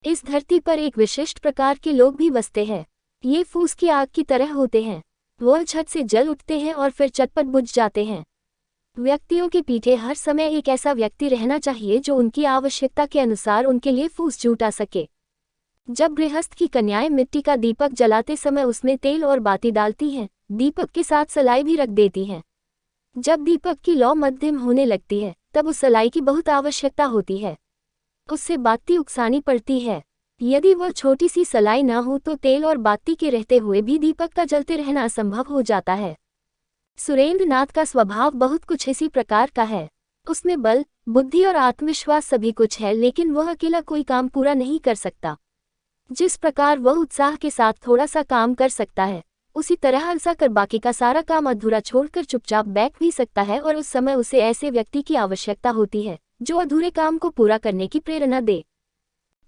इस धरती पर एक विशिष्ट प्रकार के लोग भी बसते हैं। ये फूस की आग की तरह होते हैं। वह झट से जल उठते हैं और फिर चटपट बुझ जाते हैं। व्यक्तियों के पीछे हर समय एक ऐसा व्यक्ति रहना चाहिए जो उनकी आवश्यकता के अनुसार उनके लिए फूस जुटा सके। जब गृहस्थ की कन्याएं मिट्टी का दीपक जलाते समय उसमें तेल और बाती डालती हैं, दीपक के साथ सलाई भी रख देती हैं। जब दीपक की लौ मध्यम होने लगती है, तब उस सलाई की बहुत आवश्यकता होती है। उससे बाती उकसानी पड़ती है। यदि वह छोटी सी सलाई न हो तो तेल और बाती के रहते हुए भी दीपक का जलते रहना असंभव हो जाता है। सुरेंद्र नाथ का स्वभाव बहुत कुछ इसी प्रकार का है। उसमें बल, बुद्धि और आत्मविश्वास सभी कुछ है, लेकिन वह अकेला कोई काम पूरा नहीं कर सकता। जिस प्रकार वह उत्साह के साथ थोड़ा सा काम कर सकता है, उसी तरह अलसा कर बाकी का सारा काम अधूरा छोड़कर चुपचाप बैठ भी सकता है, और उस समय उसे ऐसे व्यक्ति की आवश्यकता होती है जो अधूरे काम को पूरा करने की प्रेरणा दे।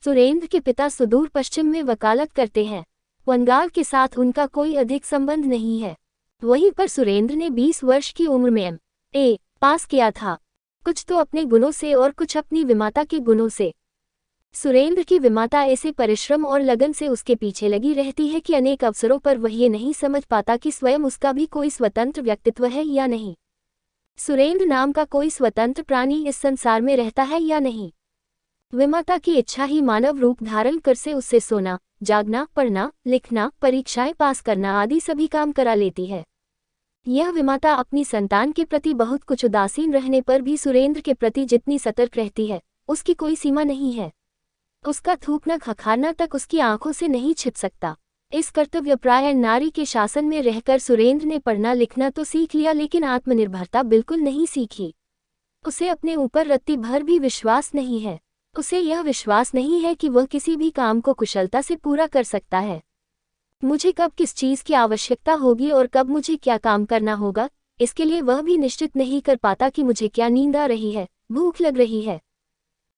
सुरेंद्र के पिता सुदूर पश्चिम में वकालत करते हैं। बंगाल के साथ उनका कोई अधिक संबंध नहीं है। वहीं पर सुरेंद्र ने 20 वर्ष की उम्र में M.A. पास किया था, कुछ तो अपने गुणों से और कुछ अपनी विमाता के गुणों से। सुरेंद्र की विमाता ऐसे परिश्रम और लगन से उसके पीछे लगी रहती है कि अनेक अवसरों पर वह ये नहीं समझ पाता कि स्वयं उसका भी कोई स्वतंत्र व्यक्तित्व है या नहीं। सुरेंद्र नाम का कोई स्वतंत्र प्राणी इस संसार में रहता है या नहीं। विमाता की इच्छा ही मानव रूप धारण कर से उससे सोना, जागना, पढ़ना, लिखना, परीक्षाएं पास करना आदि सभी काम करा लेती है। यह विमाता अपनी संतान के प्रति बहुत कुछ उदासीन रहने पर भी सुरेंद्र के प्रति जितनी सतर्क रहती है, उसकी कोई सीमा नहीं है। उसका थूकना खखारना तक उसकी आंखों से नहीं छिप सकता। इस कर्तव्यपरायण नारी के शासन में रहकर सुरेंद्र ने पढ़ना लिखना तो सीख लिया, लेकिन आत्मनिर्भरता बिल्कुल नहीं सीखी। उसे अपने ऊपर रत्ती भर भी विश्वास नहीं है। उसे यह विश्वास नहीं है कि वह किसी भी काम को कुशलता से पूरा कर सकता है। मुझे कब किस चीज़ की आवश्यकता होगी और कब मुझे क्या काम करना होगा, इसके लिए वह भी निश्चित नहीं कर पाता कि मुझे क्या नींद आ रही है, भूख लग रही है।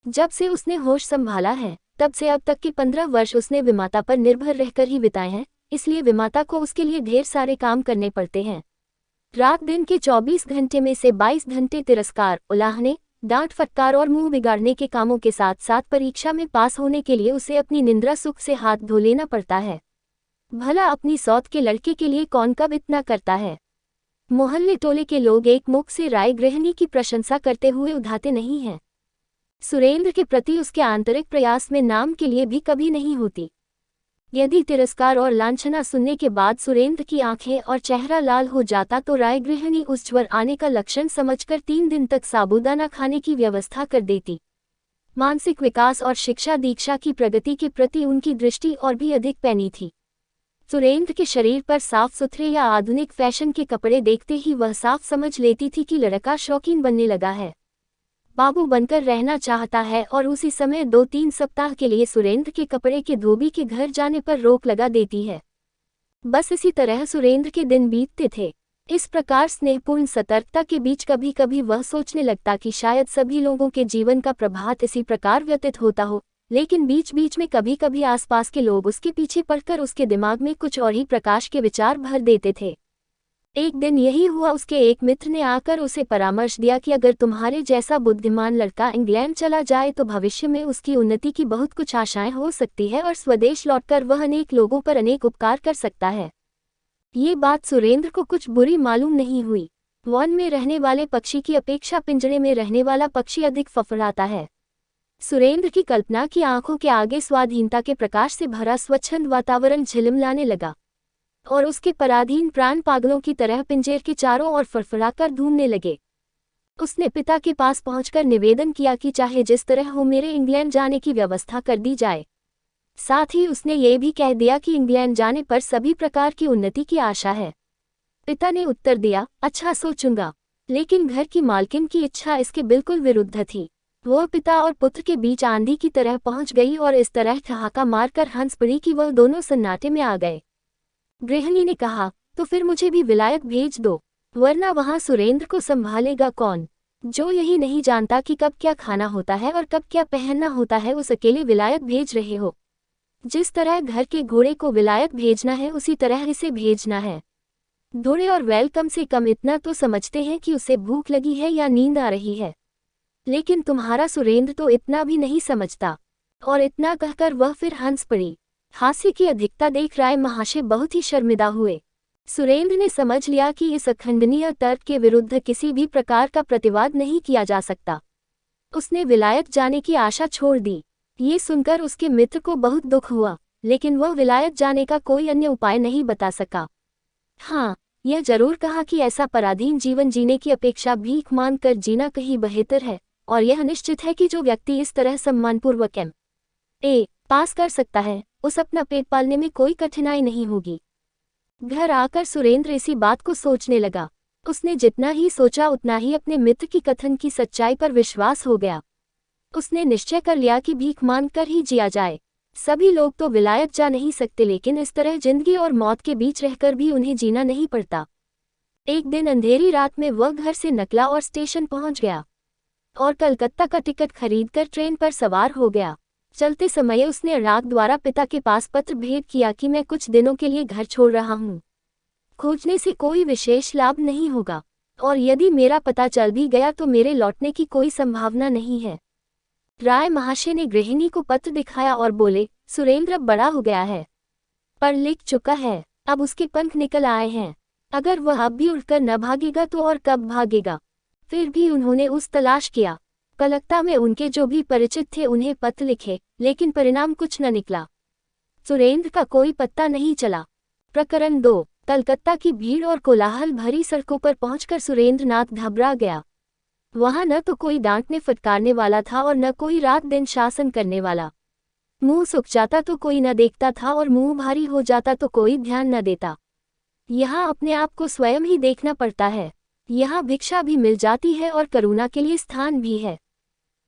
जब से उसने होश संभाला है, तब से अब तक के 15 वर्ष उसने विमाता पर निर्भर रहकर ही बिताए हैं, इसलिए विमाता को उसके लिए ढेर सारे काम करने पड़ते हैं। रात दिन के 24 घंटे में से 22 घंटे तिरस्कार, उलाहने, डांट फटकार और मुंह बिगाड़ने के कामों के साथ साथ परीक्षा में पास होने के लिए उसे अपनी निंद्रा सुख से हाथ धो लेना पड़ता है। भला अपनी सौत के लड़के के लिए कौन कब इतना करता है। मोहल्ले टोले के लोग एक मुख से राय गृहिणी की प्रशंसा करते हुए उधाते नहीं हैं। सुरेंद्र के प्रति उसके आंतरिक प्रयास में नाम के लिए भी कभी नहीं होती। यदि तिरस्कार और लांछना सुनने के बाद सुरेंद्र की आंखें और चेहरा लाल हो जाता तो राय गृहिणी उस ज्वर आने का लक्षण समझकर 3 दिन तक साबूदाना खाने की व्यवस्था कर देती। मानसिक विकास और शिक्षा दीक्षा की प्रगति के प्रति उनकी दृष्टि और भी अधिक पैनी थी। सुरेंद्र के शरीर पर साफ सुथरे या आधुनिक फैशन के कपड़े देखते ही वह साफ समझ लेती थी कि लड़का शौकीन बनने लगा है, बाबू बनकर रहना चाहता है, और उसी समय 2-3 सप्ताह के लिए सुरेंद्र के कपड़े के धोबी के घर जाने पर रोक लगा देती है। बस इसी तरह सुरेंद्र के दिन बीतते थे। इस प्रकार स्नेहपूर्ण सतर्कता के बीच कभी कभी वह सोचने लगता कि शायद सभी लोगों के जीवन का प्रभात इसी प्रकार व्यतीत होता हो, लेकिन बीच बीच में कभी कभी आसपास के लोग उसके पीछे पड़कर उसके दिमाग में कुछ और ही प्रकाश के विचार भर देते थे। एक दिन यही हुआ। उसके एक मित्र ने आकर उसे परामर्श दिया कि अगर तुम्हारे जैसा बुद्धिमान लड़का इंग्लैंड चला जाए तो भविष्य में उसकी उन्नति की बहुत कुछ आशाएं हो सकती है और स्वदेश लौटकर वह अनेक लोगों पर अनेक उपकार कर सकता है। ये बात सुरेंद्र को कुछ बुरी मालूम नहीं हुई। वन में रहने वाले पक्षी की अपेक्षा पिंजरे में रहने वाला पक्षी अधिक फफड़ाता है। सुरेंद्र की कल्पना की आंखों के आगे स्वाधीनता के प्रकाश से भरा स्वच्छंद वातावरण झिलमिलाने लगा और उसके पराधीन प्राण पागलों की तरह पिंजरे के चारों ओर फड़फड़ाकर ढूंढने लगे। उसने पिता के पास पहुंचकर निवेदन किया कि चाहे जिस तरह हो मेरे इंग्लैंड जाने की व्यवस्था कर दी जाए। साथ ही उसने ये भी कह दिया कि इंग्लैंड जाने पर सभी प्रकार की उन्नति की आशा है। पिता ने उत्तर दिया, अच्छा सोचूंगा। लेकिन घर की मालकिन की इच्छा इसके बिल्कुल विरुद्ध थी। वह पिता और पुत्र के बीच आंधी की तरह पहुंच गई और इस तरह ठहाका मारकर हंस पड़ी कि वह दोनों सन्नाटे में आ गए। गृहिणी ने कहा, तो फिर मुझे भी विलायत भेज दो, वरना वहां सुरेंद्र को संभालेगा कौन। जो यही नहीं जानता कि कब क्या खाना होता है और कब क्या पहनना होता है, उस अकेले विलायत भेज रहे हो। जिस तरह घर के घोड़े को विलायत भेजना है उसी तरह इसे भेजना है। घोड़े और बैल कम से कम इतना तो समझते हैं कि उसे भूख लगी है या नींद आ रही है, लेकिन तुम्हारा सुरेंद्र तो इतना भी नहीं समझता। और इतना कहकर वह फिर हंस पड़ी। हास्य की अधिकता देख राय महाशय बहुत ही शर्मिंदा हुए। सुरेंद्र ने समझ लिया कि इस अखंडनीय तर्क के विरुद्ध किसी भी प्रकार का प्रतिवाद नहीं किया जा सकता। उसने विलायत जाने की आशा छोड़ दी। ये सुनकर उसके मित्र को बहुत दुख हुआ, लेकिन वह विलायत जाने का कोई अन्य उपाय नहीं बता सका। हाँ, यह जरूर कहा कि ऐसा पराधीन जीवन जीने की अपेक्षा भीख मांग कर जीना कहीं बेहतर है, और यह निश्चित है कि जो व्यक्ति इस तरह सम्मानपूर्वक M.A. पास कर सकता है, उस अपना पेट पालने में कोई कठिनाई नहीं होगी। घर आकर सुरेंद्र इसी बात को सोचने लगा। उसने जितना ही सोचा उतना ही अपने मित्र की कथन की सच्चाई पर विश्वास हो गया। उसने निश्चय कर लिया कि भीख मांग कर ही जिया जाए। सभी लोग तो विलायत जा नहीं सकते, लेकिन इस तरह जिंदगी और मौत के बीच रहकर भी उन्हें जीना नहीं पड़ता। एक दिन अंधेरी रात में वह घर से निकला और स्टेशन पहुंच गया और कलकत्ता का टिकट खरीदकर ट्रेन पर सवार हो गया। चलते समय उसने राग द्वारा पिता के पास पत्र भेज किया कि मैं कुछ दिनों के लिए घर छोड़ रहा हूँ। खोजने से कोई विशेष लाभ नहीं होगा, और यदि मेरा पता चल भी गया तो मेरे लौटने की कोई संभावना नहीं है। राय महाशय ने गृहिणी को पत्र दिखाया और बोले, सुरेंद्र अब बड़ा हो गया है, पढ़ लिख चुका है, अब उसके पंख निकल आए हैं। अगर वह अब भी उड़कर न भागेगा तो और कब भागेगा। फिर भी उन्होंने उस तलाश किया। कलकत्ता में उनके जो भी परिचित थे उन्हें पत्र लिखे, लेकिन परिणाम कुछ न निकला। सुरेंद्र का कोई पत्ता नहीं चला। प्रकरण 2। कलकत्ता की भीड़ और कोलाहल भरी सड़कों पर पहुंचकर सुरेंद्र नाथ घबरा गया। वहां न तो कोई डांटने फटकारने वाला था और न कोई रात दिन शासन करने वाला। मुंह सूख जाता तो कोई न देखता था और मुंह भारी हो जाता तो कोई ध्यान न देता। यहाँ अपने आप को स्वयं ही देखना पड़ता है। यहाँ भिक्षा भी मिल जाती है और करुणा के लिए स्थान भी है।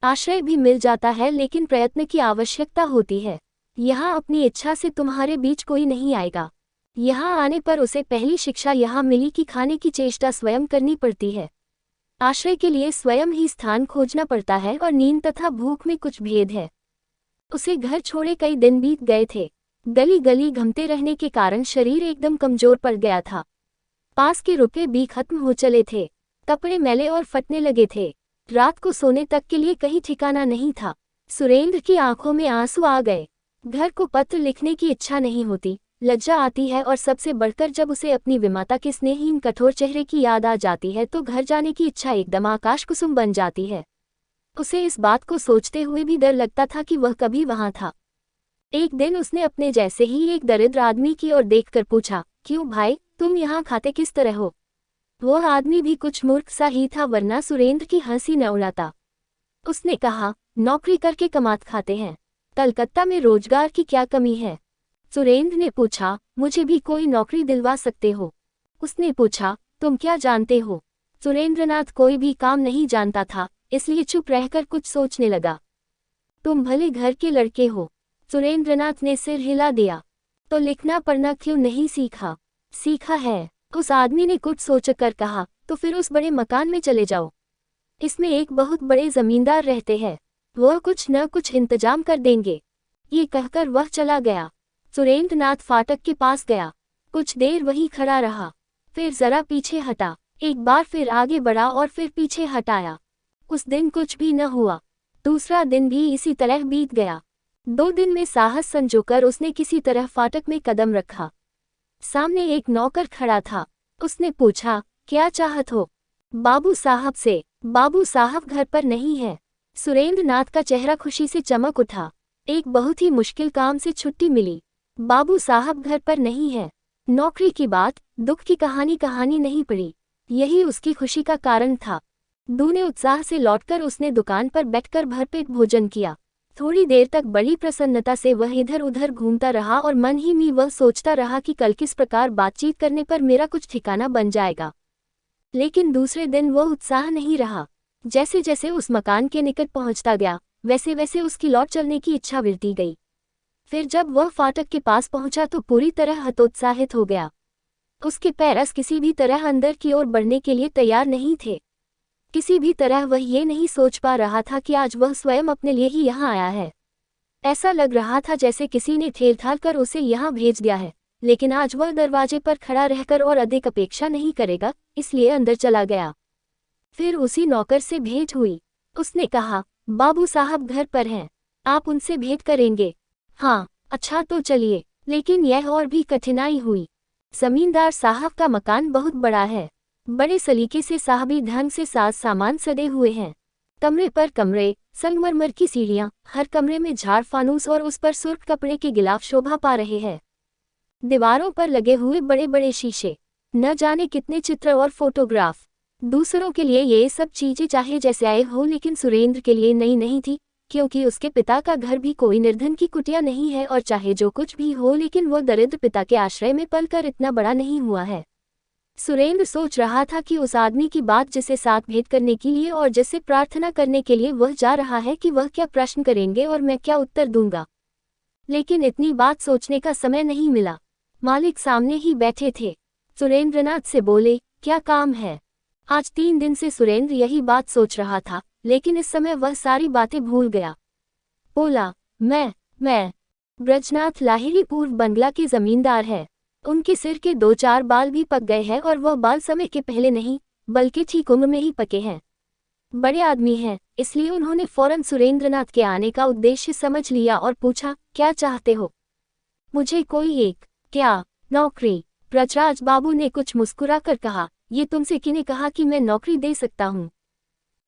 आश्रय भी मिल जाता है, लेकिन प्रयत्न की आवश्यकता होती है। यहाँ अपनी इच्छा से तुम्हारे बीच कोई नहीं आएगा। यहाँ आने पर उसे पहली शिक्षा यहाँ मिली कि खाने की चेष्टा स्वयं करनी पड़ती है। आश्रय के लिए स्वयं ही स्थान खोजना पड़ता है और नींद तथा भूख में कुछ भेद है। उसे घर छोड़े कई दिन बीत गए थे। गली गली घूमते रहने के कारण शरीर एकदम कमजोर पड़ गया था। पास के रुपए भी खत्म हो चले थे। कपड़े मैले और फटने लगे थे। रात को सोने तक के लिए कहीं ठिकाना नहीं था। सुरेंद्र की आंखों में आंसू आ गए। घर को पत्र लिखने की इच्छा नहीं होती, लज्जा आती है, और सबसे बढ़कर जब उसे अपनी विमाता के स्नेहहीन कठोर चेहरे की याद आ जाती है तो घर जाने की इच्छा एकदम आकाश कुसुम बन जाती है। उसे इस बात को सोचते हुए भी डर लगता था कि वह कभी वहां था। एक दिन उसने अपने जैसे ही एक दरिद्र आदमी की ओर देखकर पूछा, क्यों भाई, तुम यहाँ खाते किस तरह हो? वह आदमी भी कुछ मूर्ख सा ही था, वरना सुरेंद्र की हंसी न उड़ाता। उसने कहा, नौकरी करके कमात खाते हैं। कलकत्ता में रोजगार की क्या कमी है? सुरेंद्र ने पूछा, मुझे भी कोई नौकरी दिलवा सकते हो? उसने पूछा, तुम क्या जानते हो? सुरेंद्रनाथ कोई भी काम नहीं जानता था, इसलिए चुप रहकर कुछ सोचने लगा। तुम भले घर के लड़के हो। सुरेंद्रनाथ ने सिर हिला दिया। तो लिखना पढ़ना क्यों नहीं सीखा? सीखा है। उस आदमी ने कुछ सोचकर कहा, तो फिर उस बड़े मकान में चले जाओ। इसमें एक बहुत बड़े जमींदार रहते हैं, वह कुछ न कुछ इंतजाम कर देंगे। ये कहकर वह चला गया। सुरेंद्रनाथ फाटक के पास गया। कुछ देर वहीं खड़ा रहा, फिर जरा पीछे हटा, एक बार फिर आगे बढ़ा और फिर पीछे हटाया। उस दिन कुछ भी न हुआ। दूसरा दिन भी इसी तरह बीत गया। 2 दिन में साहस संजोकर उसने किसी तरह फाटक में कदम रखा। सामने एक नौकर खड़ा था। उसने पूछा, क्या चाहत हो? बाबू साहब से। बाबू साहब घर पर नहीं है। सुरेंद्रनाथ का चेहरा खुशी से चमक उठा। एक बहुत ही मुश्किल काम से छुट्टी मिली। बाबू साहब घर पर नहीं है। नौकरी की बात, दुख की कहानी नहीं पड़ी। यही उसकी खुशी का कारण था। दूने उत्साह से लौटकर उसने दुकान पर बैठकर भरपेट भोजन किया। थोड़ी देर तक बड़ी प्रसन्नता से वह इधर उधर घूमता रहा और मन ही में वह सोचता रहा कि कल किस प्रकार बातचीत करने पर मेरा कुछ ठिकाना बन जाएगा। लेकिन दूसरे दिन वह उत्साह नहीं रहा। जैसे जैसे उस मकान के निकट पहुंचता गया, वैसे वैसे उसकी लौट चलने की इच्छा बढ़ती गई। फिर जब वह फाटक के पास पहुंचा तो पूरी तरह हतोत्साहित हो गया। उसके पैर किसी भी तरह अंदर की ओर बढ़ने के लिए तैयार नहीं थे। किसी भी तरह वह ये नहीं सोच पा रहा था कि आज वह स्वयं अपने लिए ही यहाँ आया है। ऐसा लग रहा था जैसे किसी ने ठेल ठाल कर उसे यहाँ भेज दिया है। लेकिन आज वह दरवाजे पर खड़ा रहकर और अधिक अपेक्षा नहीं करेगा, इसलिए अंदर चला गया। फिर उसी नौकर से भेंट हुई। उसने कहा, बाबू साहब घर पर हैं। आप उनसे भेंट करेंगे? हाँ, अच्छा तो चलिए। लेकिन यह और भी कठिनाई हुई। जमींदार साहब का मकान बहुत बड़ा है। बड़े सलीके से साहबी ढंग से साज सामान सजे हुए हैं। कमरे पर कमरे, संगमरमर की सीढ़ियां, हर कमरे में झाड़ फानूस और उस पर सुर्ख कपड़े के गिलाफ शोभा पा रहे हैं। दीवारों पर लगे हुए बड़े बड़े शीशे, न जाने कितने चित्र और फोटोग्राफ। दूसरों के लिए ये सब चीजें चाहे जैसे आए हो, लेकिन सुरेंद्र के लिए नई नहीं थी, क्योंकि उसके पिता का घर भी कोई निर्धन की कुटिया नहीं है, और चाहे जो कुछ भी हो, लेकिन वो दरिद्र पिता के आश्रय में पलकर इतना बड़ा नहीं हुआ है। सुरेंद्र सोच रहा था कि उस आदमी की बात जिसे साथ भेंट करने के लिए और जिससे प्रार्थना करने के लिए वह जा रहा है, कि वह क्या प्रश्न करेंगे और मैं क्या उत्तर दूंगा। लेकिन इतनी बात सोचने का समय नहीं मिला। मालिक सामने ही बैठे थे। सुरेंद्रनाथ से बोले, क्या काम है? आज 3 दिन से सुरेंद्र यही बात सोच रहा था, लेकिन इस समय वह सारी बातें भूल गया। बोला, मैं ब्रजनाथ लाहिरी पूर्व बंगला के जमींदार है। उनके सिर के 2-4 बाल भी पक गए हैं, और वह बाल समय के पहले नहीं, बल्कि ठीक उम्र में ही पके हैं। बड़े आदमी हैं, इसलिए उन्होंने फौरन सुरेंद्रनाथ के आने का उद्देश्य समझ लिया और पूछा, क्या चाहते हो? मुझे कोई एक क्या नौकरी? ब्रजराज बाबू ने कुछ मुस्कुरा कर कहा, ये तुमसे किने कहा कि मैं नौकरी दे सकता हूँ?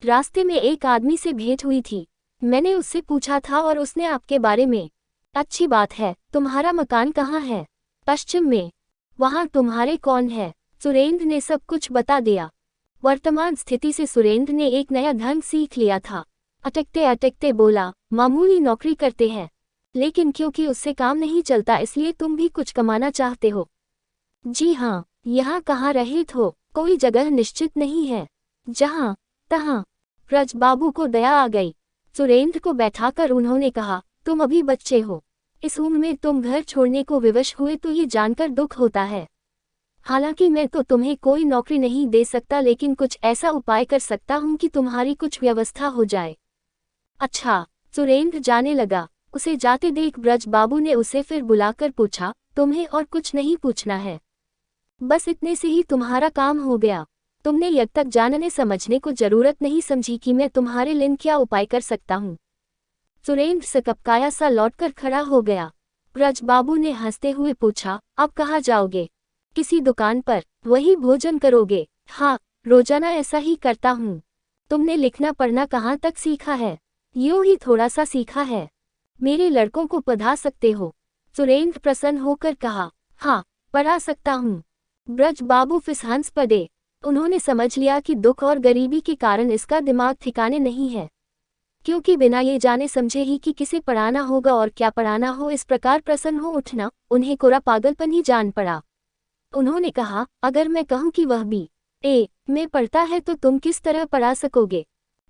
रास्ते में एक आदमी से भेंट हुई थी, मैंने उससे पूछा था और उसने आपके बारे में। अच्छी बात है। तुम्हारा मकान कहाँ है? पश्चिम में। वहाँ तुम्हारे कौन है? सुरेंद्र ने सब कुछ बता दिया। वर्तमान स्थिति से सुरेंद्र ने एक नया ढंग सीख लिया था। अटकते अटकते बोला, मामूली नौकरी करते हैं, लेकिन क्योंकि उससे काम नहीं चलता इसलिए तुम भी कुछ कमाना चाहते हो। जी हाँ। यहाँ कहाँ रहित हो? कोई जगह निश्चित नहीं है। जहाँ तहाँ। ब्रज बाबू को दया आ गई। सुरेंद्र को बैठाकर उन्होंने कहा, तुम अभी बच्चे हो, इस उम्र में तुम घर छोड़ने को विवश हुए तो ये जानकर दुख होता है। हालांकि मैं तो तुम्हें कोई नौकरी नहीं दे सकता, लेकिन कुछ ऐसा उपाय कर सकता हूँ कि तुम्हारी कुछ व्यवस्था हो जाए। अच्छा। सुरेंद्र जाने लगा। उसे जाते देख ब्रज बाबू ने उसे फिर बुलाकर पूछा, तुम्हें और कुछ नहीं पूछना है? बस इतने से ही तुम्हारा काम हो गया। तुमने यद तक जानने समझने को जरूरत नहीं समझी कि मैं तुम्हारे लिए क्या उपाय कर सकता हूँ। सुरेंद्र सकपकाया सा लौटकर खड़ा हो गया। ब्रज बाबू ने हंसते हुए पूछा, अब कहाँ जाओगे? किसी दुकान पर। वही भोजन करोगे? हाँ, रोजाना ऐसा ही करता हूँ। तुमने लिखना पढ़ना कहाँ तक सीखा है? यूं ही थोड़ा सा सीखा है। मेरे लड़कों को पढ़ा सकते हो? सुरेंद्र प्रसन्न होकर कहा, हाँ, पढ़ा सकता हूँ। ब्रज बाबू फिसहंस पड़े। उन्होंने समझ लिया कि दुख और गरीबी के कारण इसका दिमाग ठिकाने नहीं है, क्योंकि बिना ये जाने समझे ही कि किसे पढ़ाना होगा और क्या पढ़ाना हो, इस प्रकार प्रसन्न हो उठना उन्हें कोरा पागलपन ही जान पड़ा। उन्होंने कहा, अगर मैं कहूँ कि वह B.A. में पढ़ता है तो तुम किस तरह पढ़ा सकोगे?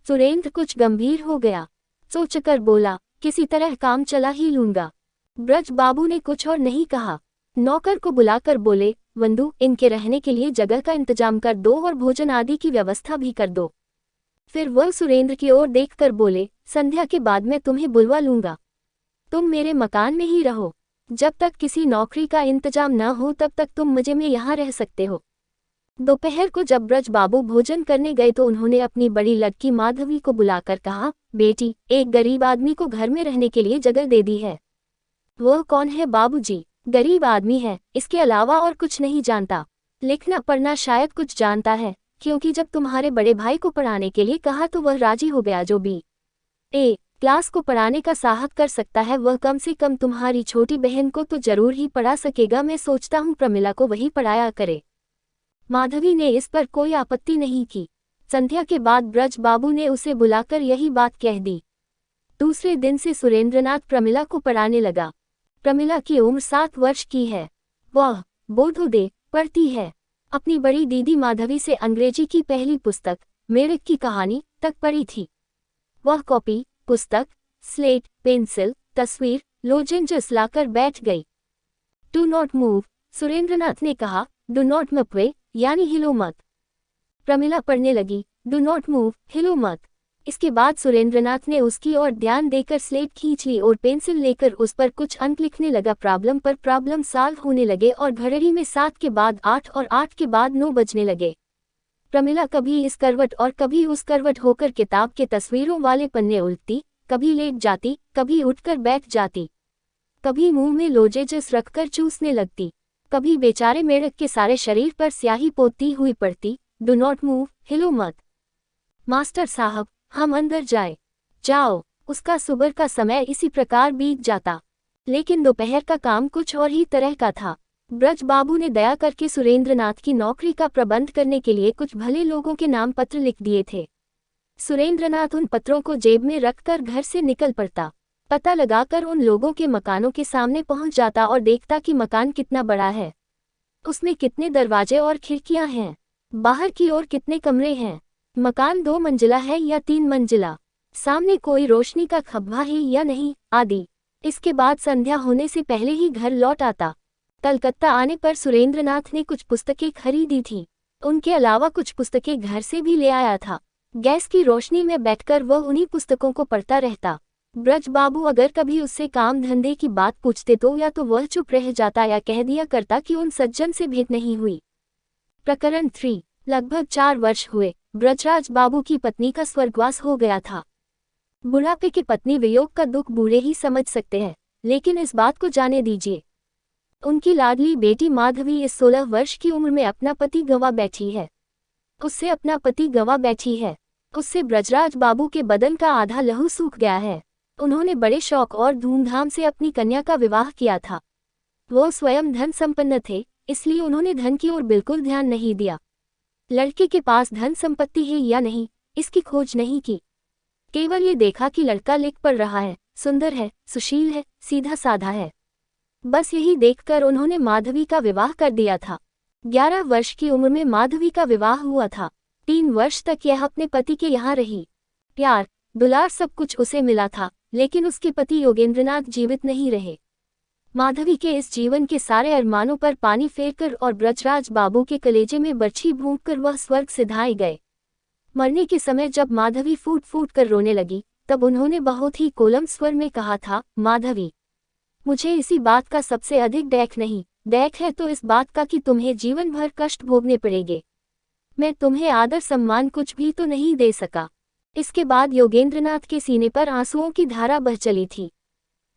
सुरेंद्र कुछ गंभीर हो गया। सोचकर बोला, किसी तरह काम चला ही लूंगा। ब्रज बाबू ने कुछ और नहीं कहा। नौकर को बुलाकर बोले, वंदु, इनके रहने के लिए जगह का इंतजाम कर दो और भोजन आदि की व्यवस्था भी कर दो। फिर वह सुरेंद्र की ओर देखकर बोले, संध्या के बाद मैं तुम्हें बुलवा लूंगा। तुम मेरे मकान में ही रहो। जब तक किसी नौकरी का इंतजाम न हो तब तक तुम मुझे में यहाँ रह सकते हो। दोपहर को जब ब्रज बाबू भोजन करने गए तो उन्होंने अपनी बड़ी लड़की माधवी को बुलाकर कहा, बेटी, एक गरीब आदमी को घर में रहने के लिए जगह दे दी है। वह कौन है बाबूजी? गरीब आदमी है, इसके अलावा और कुछ नहीं जानता। लिखना पढ़ना शायद कुछ जानता है, क्योंकि जब तुम्हारे बड़े भाई को पढ़ाने के लिए कहा तो वह राजी हो गया। जो B.A. क्लास को पढ़ाने का साहस कर सकता है वह कम से कम तुम्हारी छोटी बहन को तो जरूर ही पढ़ा सकेगा। मैं सोचता हूँ प्रमिला को वही पढ़ाया करे। माधवी ने इस पर कोई आपत्ति नहीं की। संध्या के बाद ब्रज बाबू ने उसे बुलाकर यही बात कह दी। दूसरे दिन से सुरेंद्रनाथ प्रमिला को पढ़ाने लगा। प्रमिला की उम्र 7 वर्ष की है। वह बोधोदय पढ़ती है। अपनी बड़ी दीदी माधवी से अंग्रेजी की पहली पुस्तक, मेढक की कहानी, तक पढ़ी थी। वह कॉपी, पुस्तक, स्लेट, पेंसिल, तस्वीर, लोजेंजस लाकर बैठ गई। डू नॉट मूव, सुरेंद्रनाथ ने कहा। डू नॉट मूव यानी हिलो मत। प्रमिला पढ़ने लगी, डू नॉट मूव, हिलो मत। इसके बाद सुरेंद्रनाथ ने उसकी ओर ध्यान देकर स्लेट खींच ली और पेंसिल लेकर उस पर कुछ अंक लिखने लगा। प्रॉब्लम पर प्रॉब्लम सॉल्व होने लगे और घड़ी में 7 के बाद 8 और 8 के बाद 9 बजने लगे। प्रमिला कभी इस करवट और कभी उस करवट होकर किताब के तस्वीरों वाले पन्ने उल्टती, कभी लेट जाती, कभी उठकर बैठ जाती, कभी मुंह में लोजेजस रखकर चूसने लगती, कभी बेचारे मेढक के सारे शरीर पर स्याही पोतती हुई पड़ती। डू नॉट मूव, हिलो मत। मास्टर साहब, हम अंदर जाए। जाओ। उसका सुबह का समय इसी प्रकार बीत जाता। लेकिन दोपहर का काम कुछ और ही तरह का था। ब्रज बाबू ने दया करके सुरेंद्रनाथ की नौकरी का प्रबंध करने के लिए कुछ भले लोगों के नाम पत्र लिख दिए थे। सुरेंद्रनाथ उन पत्रों को जेब में रखकर घर से निकल पड़ता। पता लगाकर उन लोगों के मकानों के सामने पहुंच जाता और देखता कि मकान कितना बड़ा है, उसमें कितने दरवाजे और खिड़कियां हैं, बाहर की ओर कितने कमरे हैं, मकान 2 मंजिला है या 3 मंजिला, सामने कोई रोशनी का खंभा है या नहीं, आदि। इसके बाद संध्या होने से पहले ही घर लौट आता। कलकत्ता आने पर सुरेंद्रनाथ ने कुछ पुस्तकें खरीदी थीं। उनके अलावा कुछ पुस्तकें घर से भी ले आया था। गैस की रोशनी में बैठकर वह उन्हीं पुस्तकों को पढ़ता रहता। ब्रज बाबू अगर कभी उससे काम धंधे की बात पूछते तो या तो वह चुप रह जाता या कह दिया करता कि उन सज्जन से भेंट नहीं हुई। प्रकरण 3। लगभग 4 वर्ष हुए। ब्रजराज बाबू की पत्नी का स्वर्गवास हो गया था। बुढ़ापे की पत्नी वियोग का दुख बूढ़े ही समझ सकते हैं, लेकिन इस बात को जाने दीजिए। उनकी लाडली बेटी माधवी इस 16 वर्ष की उम्र में अपना पति गंवा बैठी है। उससे अपना पति गंवा बैठी है। उससे ब्रजराज बाबू के बदन का आधा लहू सूख गया है। उन्होंने बड़े शौक और धूमधाम से अपनी कन्या का विवाह किया था। वो स्वयं धन संपन्न थे, इसलिए उन्होंने धन की ओर बिल्कुल ध्यान नहीं दिया। लड़के के पास धन संपत्ति है या नहीं, इसकी खोज नहीं की। केवल ये देखा कि लड़का लिख पढ़ रहा है, सुंदर है, सुशील है, सीधा साधा है। बस यही देखकर उन्होंने माधवी का विवाह कर दिया था। 11 वर्ष की उम्र में माधवी का विवाह हुआ था। 3 वर्ष तक यह अपने पति के यहाँ रही। प्यार, दुलार सब कुछ उसे मिला था, लेकिन उसके पति योगेंद्रनाथ जीवित नहीं रहे। माधवी के इस जीवन के सारे अरमानों पर पानी फेरकर और ब्रजराज बाबू के कलेजे में बरछी भूंककर वह स्वर्ग से धाए गए। मरने के समय जब माधवी फूट फूट कर रोने लगी, तब उन्होंने बहुत ही कोलम स्वर में कहा था, माधवी, मुझे इसी बात का सबसे अधिक डैख नहीं, डैख है तो इस बात का कि तुम्हें जीवन भर कष्ट भोगने पड़ेंगे। मैं तुम्हें आदर सम्मान कुछ भी तो नहीं दे सका। इसके बाद योगेंद्रनाथ के सीने पर आंसुओं की धारा बह चली थी।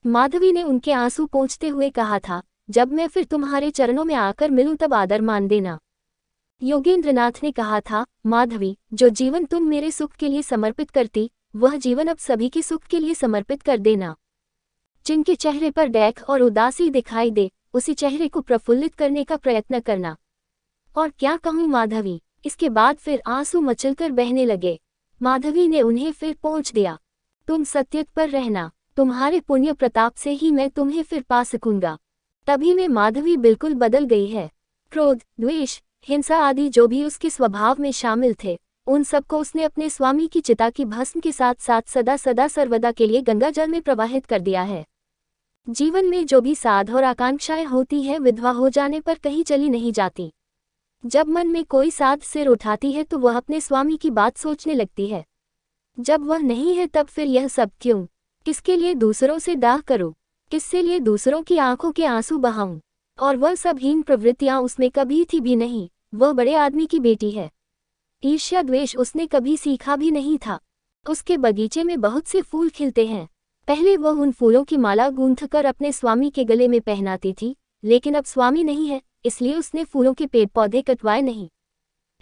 माधवी ने उनके आंसू पोंछते हुए कहा था, जब मैं फिर तुम्हारे चरणों में आकर मिलूं तब आदर मान देना। योगेंद्रनाथ ने कहा था, माधवी, जो जीवन तुम मेरे सुख के लिए समर्पित करती, वह जीवन अब सभी के सुख के लिए समर्पित कर देना। जिनके चेहरे पर डैख और उदासी दिखाई दे, उसी चेहरे को प्रफुल्लित करने का प्रयत्न करना। और क्या कहूँ माधवी। इसके बाद फिर आंसू मचलकर बहने लगे। माधवी ने उन्हें फिर पोंछ दिया, तुम सत्य पर रहना, तुम्हारे पुण्य प्रताप से ही मैं तुम्हें फिर पा सकूंगा। तभी में माधवी बिल्कुल बदल गई है। क्रोध, द्वेष, हिंसा आदि जो भी उसके स्वभाव में शामिल थे, उन सबको उसने अपने स्वामी की चिता की भस्म के साथ साथ सदा सदा सर्वदा के लिए गंगा जल में प्रवाहित कर दिया है। जीवन में जो भी साध और आकांक्षाएं होती हैं, विधवा हो जाने पर कहीं चली नहीं जाती। जब मन में कोई साध सिर उठाती है तो वह अपने स्वामी की बात सोचने लगती है। जब वह नहीं है तब फिर यह सब क्यों? किसके लिए दूसरों से दाह करूं? किससे लिए दूसरों की आंखों के आंसू बहाऊं? और वह सब हीन प्रवृत्तियां उसमें कभी थी भी नहीं। वह बड़े आदमी की बेटी है। ईर्ष्या द्वेष उसने कभी सीखा भी नहीं था। उसके बगीचे में बहुत से फूल खिलते हैं। पहले वह उन फूलों की माला गूंथकर अपने स्वामी के गले में पहनाती थी, लेकिन अब स्वामी नहीं है, इसलिए उसने फूलों के पेड़ पौधे कटवाए नहीं।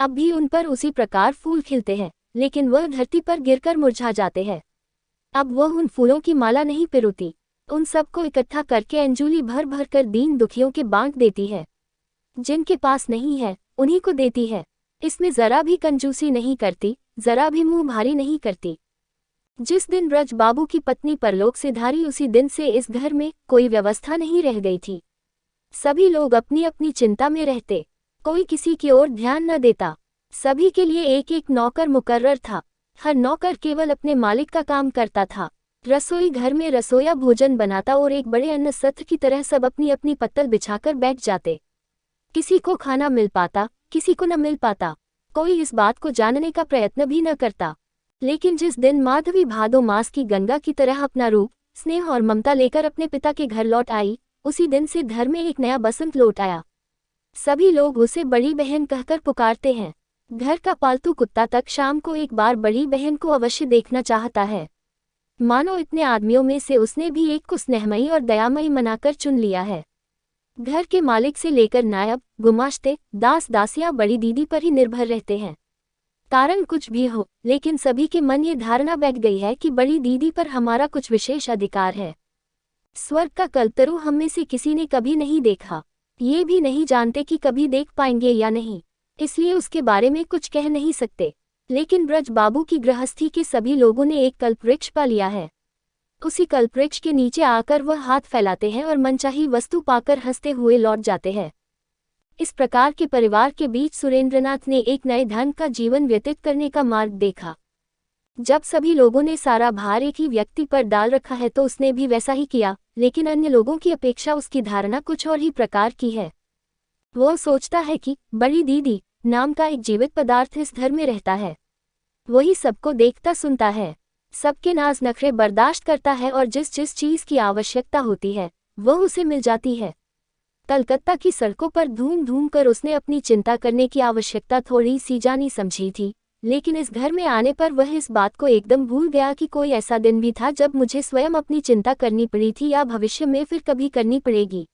अब भी उन पर उसी प्रकार फूल खिलते हैं, लेकिन वह धरती पर गिरकर मुरझा जाते हैं। अब वह उन फूलों की माला नहीं पिरोती, उन सबको इकट्ठा करके अंजुली भर भर कर दीन दुखियों के बांट देती है। जिनके पास नहीं है, उन्हीं को देती है। इसमें जरा भी कंजूसी नहीं करती, जरा भी मुंह भारी नहीं करती। जिस दिन ब्रज बाबू की पत्नी परलोक से धारी, उसी दिन से इस घर में कोई व्यवस्था नहीं रह गई थी। सभी लोग अपनी अपनी चिंता में रहते, कोई किसी की ओर ध्यान न देता। सभी के लिए एक एक नौकर मुकर्रर था। हर नौकर केवल अपने मालिक का काम करता था। रसोई घर में रसोया भोजन बनाता और एक बड़े अन्न सत्र की तरह सब अपनी अपनी पत्तल बिछाकर बैठ जाते। किसी को खाना मिल पाता, किसी को न मिल पाता। कोई इस बात को जानने का प्रयत्न भी न करता। लेकिन जिस दिन माधवी भादो मास की गंगा की तरह अपना रूप, स्नेह और ममता लेकर अपने पिता के घर लौट आई, उसी दिन से घर में एक नया बसंत लौट आया। सभी लोग उसे बड़ी बहन कहकर पुकारते हैं। घर का पालतू कुत्ता तक शाम को एक बार बड़ी बहन को अवश्य देखना चाहता है। मानो इतने आदमियों में से उसने भी एक को स्नेहमयी और दयामयी मनाकर चुन लिया है। घर के मालिक से लेकर नायब, गुमाश्ते, दास दासियां बड़ी दीदी पर ही निर्भर रहते हैं। कारण कुछ भी हो, लेकिन सभी के मन ये धारणा बैठ गई है कि बड़ी दीदी पर हमारा कुछ विशेष अधिकार है। स्वर्ग का कल्पतरू हम में से किसी ने कभी नहीं देखा, ये भी नहीं जानते कि कभी देख पाएंगे या नहीं, इसलिए उसके बारे में कुछ कह नहीं सकते। लेकिन ब्रज बाबू की गृहस्थी के सभी लोगों ने एक कल्पवृक्ष पा लिया है। उसी कल्पवृक्ष के नीचे आकर वह हाथ फैलाते हैं और मनचाही वस्तु पाकर हंसते हुए लौट जाते हैं। इस प्रकार के परिवार के बीच सुरेंद्रनाथ ने एक नए ढंग का जीवन व्यतीत करने का मार्ग देखा। जब सभी लोगों ने सारा भार एक ही व्यक्ति पर डाल रखा है तो उसने भी वैसा ही किया, लेकिन अन्य लोगों की अपेक्षा उसकी धारणा कुछ और ही प्रकार की है। वह सोचता है कि बड़ी दीदी नाम का एक जीवित पदार्थ इस घर में रहता है। वही सबको देखता सुनता है, सबके नाज नखरे बर्दाश्त करता है और जिस जिस चीज की आवश्यकता होती है वह उसे मिल जाती है। कलकत्ता की सड़कों पर धूम धूम कर उसने अपनी चिंता करने की आवश्यकता थोड़ी सी जानी समझी थी, लेकिन इस घर में आने पर वह इस बात को एकदम भूल गया कि कोई ऐसा दिन भी था जब मुझे स्वयं अपनी चिंता करनी पड़ी थी या भविष्य में फिर कभी करनी पड़ेगी।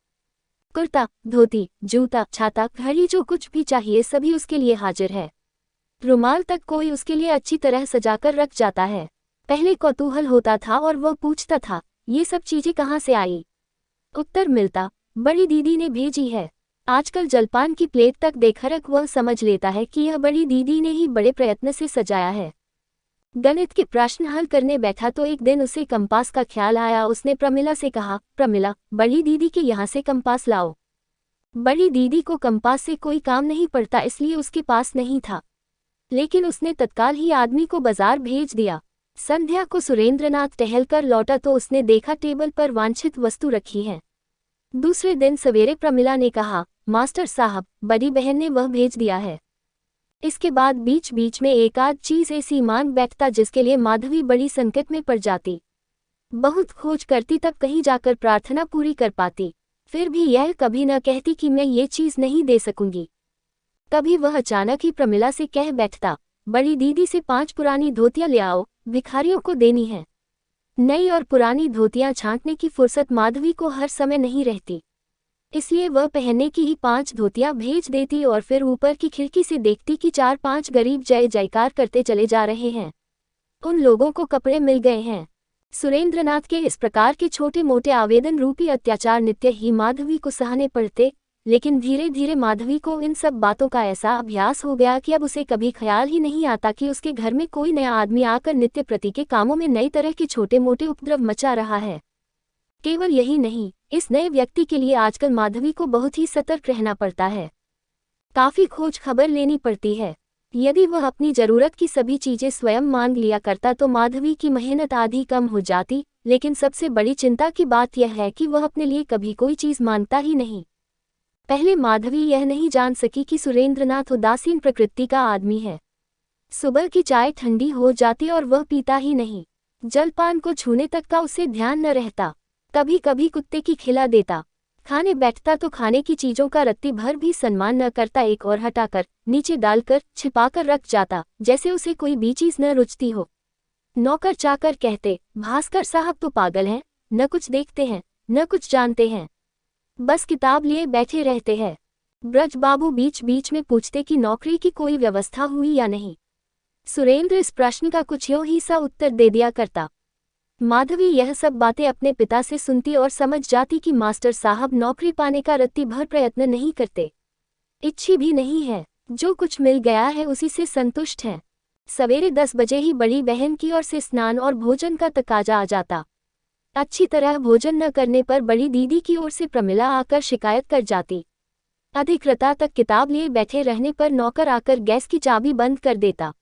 कुर्ता, धोती, जूता, छाता, घड़ी, जो कुछ भी चाहिए सभी उसके लिए हाजिर है। रुमाल तक कोई उसके लिए अच्छी तरह सजाकर रख जाता है। पहले कौतूहल होता था और वह पूछता था, ये सब चीजें कहाँ से आई? उत्तर मिलता, बड़ी दीदी ने भेजी है। आजकल जलपान की प्लेट तक देखकर वह समझ लेता है कि यह बड़ी दीदी ने ही बड़े प्रयत्न से सजाया है। गणित के प्रश्न हल करने बैठा तो एक दिन उसे कंपास का ख्याल आया। उसने प्रमिला से कहा, प्रमिला, बड़ी दीदी के यहाँ से कंपास लाओ। बड़ी दीदी को कंपास से कोई काम नहीं पड़ता, इसलिए उसके पास नहीं था, लेकिन उसने तत्काल ही आदमी को बाजार भेज दिया। संध्या को सुरेंद्रनाथ टहलकर लौटा तो उसने देखा टेबल पर वांछित वस्तु रखी है। दूसरे दिन सवेरे प्रमिला ने कहा, मास्टर साहब, बड़ी बहन ने वह भेज दिया है। इसके बाद बीच बीच में एक आध चीज ऐसी मांग बैठता जिसके लिए माधवी बड़ी संकट में पड़ जाती। बहुत खोज करती तब कहीं जाकर प्रार्थना पूरी कर पाती, फिर भी यह कभी न कहती कि मैं ये चीज नहीं दे सकूंगी। कभी वह अचानक ही प्रमिला से कह बैठता, बड़ी दीदी से 5 पुरानी धोतियां ले आओ, भिखारियों को देनी है। नई और पुरानी धोतियां छांटने की फुर्सत माधवी को हर समय नहीं रहती, इसलिए वह पहनने की ही 5 धोतियां भेज देती और फिर ऊपर की खिड़की से देखती कि 4-5 गरीब जय जयकार करते चले जा रहे हैं। उन लोगों को कपड़े मिल गए हैं। सुरेंद्रनाथ के इस प्रकार के छोटे मोटे आवेदन रूपी अत्याचार नित्य ही माधवी को सहने पड़ते, लेकिन धीरे धीरे माधवी को इन सब बातों का ऐसा अभ्यास हो गया कि अब उसे कभी ख्याल ही नहीं आता कि उसके घर में कोई नया आदमी आकर नित्य प्रति के कामों में नई तरह के छोटे मोटे उपद्रव मचा रहा है। केवल यही नहीं, इस नए व्यक्ति के लिए आजकल माधवी को बहुत ही सतर्क रहना पड़ता है। काफी खोज खबर लेनी पड़ती है। यदि वह अपनी जरूरत की सभी चीजें स्वयं मांग लिया करता तो माधवी की मेहनत आधी कम हो जाती, लेकिन सबसे बड़ी चिंता की बात यह है कि वह अपने लिए कभी कोई चीज मांगता ही नहीं। पहले माधवी यह नहीं जान सकी कि सुरेंद्रनाथ उदासीन प्रकृति का आदमी है। सुबह की चाय ठंडी हो जाती और वह पीता ही नहीं। जलपान को छूने तक का उसे ध्यान न रहता। कभी कभी कुत्ते की खिला देता। खाने बैठता तो खाने की चीजों का रत्ती भर भी सम्मान न करता, एक और हटाकर नीचे डालकर छिपाकर रख जाता, जैसे उसे कोई भी चीज न रुचती हो। नौकर चाकर कहते, भास्कर साहब तो पागल हैं, न कुछ देखते हैं न कुछ जानते हैं, बस किताब लिए बैठे रहते हैं। ब्रज बाबू बीच बीच में पूछते कि नौकरी की कोई व्यवस्था हुई या नहीं। सुरेंद्र इस प्रश्न का कुछ यूं ही सा उत्तर दे दिया करता। माधवी यह सब बातें अपने पिता से सुनती और समझ जाती कि मास्टर साहब नौकरी पाने का रत्ती भर प्रयत्न नहीं करते, इच्छी भी नहीं है, जो कुछ मिल गया है उसी से संतुष्ट हैं। सवेरे 10 बजे ही बड़ी बहन की ओर से स्नान और भोजन का तकाजा आ जाता। अच्छी तरह भोजन न करने पर बड़ी दीदी की ओर से प्रमिला आकर शिकायत कर जाती। अधिकृता तक किताब लिए बैठे रहने पर नौकर आकर गैस की चाबी बंद कर देता।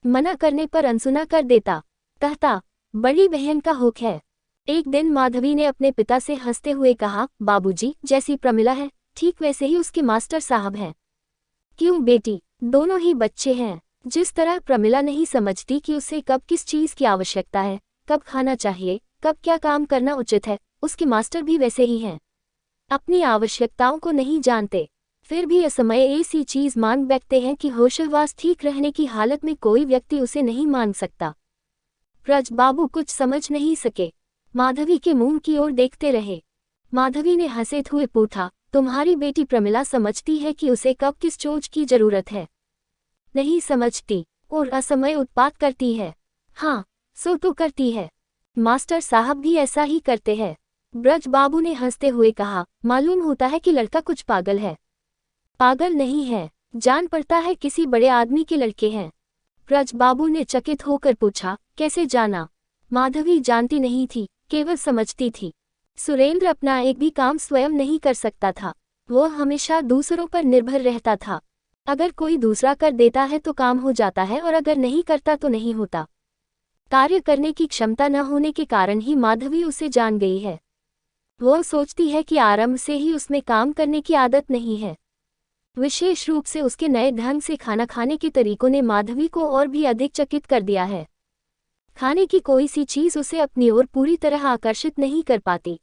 मना करने पर अनसुना कर देता। कहता, बड़ी बहन का हुक है। एक दिन माधवी ने अपने पिता से हंसते हुए कहा, बाबूजी, जैसी प्रमिला है ठीक वैसे ही उसके मास्टर साहब हैं। क्यों बेटी, दोनों ही बच्चे हैं। जिस तरह प्रमिला नहीं समझती कि उसे कब किस चीज की आवश्यकता है, कब खाना चाहिए, कब क्या काम करना उचित है, उसके मास्टर भी वैसे ही हैं। अपनी आवश्यकताओं को नहीं जानते, फिर भी असमय ऐसी चीज मांग बैठते हैं कि होशहवास ठीक रहने की हालत में कोई व्यक्ति उसे नहीं मांग सकता। ब्रज बाबू कुछ समझ नहीं सके, माधवी के मुंह की ओर देखते रहे। माधवी ने हंसे हुए पूछा, तुम्हारी बेटी प्रमिला समझती है कि उसे कब किस चोट की जरूरत है? नहीं समझती, और असमय उत्पात करती है। हाँ, सो तो करती है। मास्टर साहब भी ऐसा ही करते हैं। ब्रज बाबू ने हंसते हुए कहा, मालूम होता है कि लड़का कुछ पागल है। पागल नहीं है, जान पड़ता है किसी बड़े आदमी के लड़के हैं। ब्रज बाबू ने चकित होकर पूछा, कैसे जाना? माधवी जानती नहीं थी, केवल समझती थी। सुरेंद्र अपना एक भी काम स्वयं नहीं कर सकता था, वो हमेशा दूसरों पर निर्भर रहता था। अगर कोई दूसरा कर देता है तो काम हो जाता है, और अगर नहीं करता तो नहीं होता। कार्य करने की क्षमता न होने के कारण ही माधवी उसे जान गई है। वो सोचती है कि आरंभ से ही उसमें काम करने की आदत नहीं है। विशेष रूप से उसके नए ढंग से खाना खाने के तरीकों ने माधवी को और भी अधिक चकित कर दिया है। खाने की कोई सी चीज़ उसे अपनी ओर पूरी तरह आकर्षित नहीं कर पाती।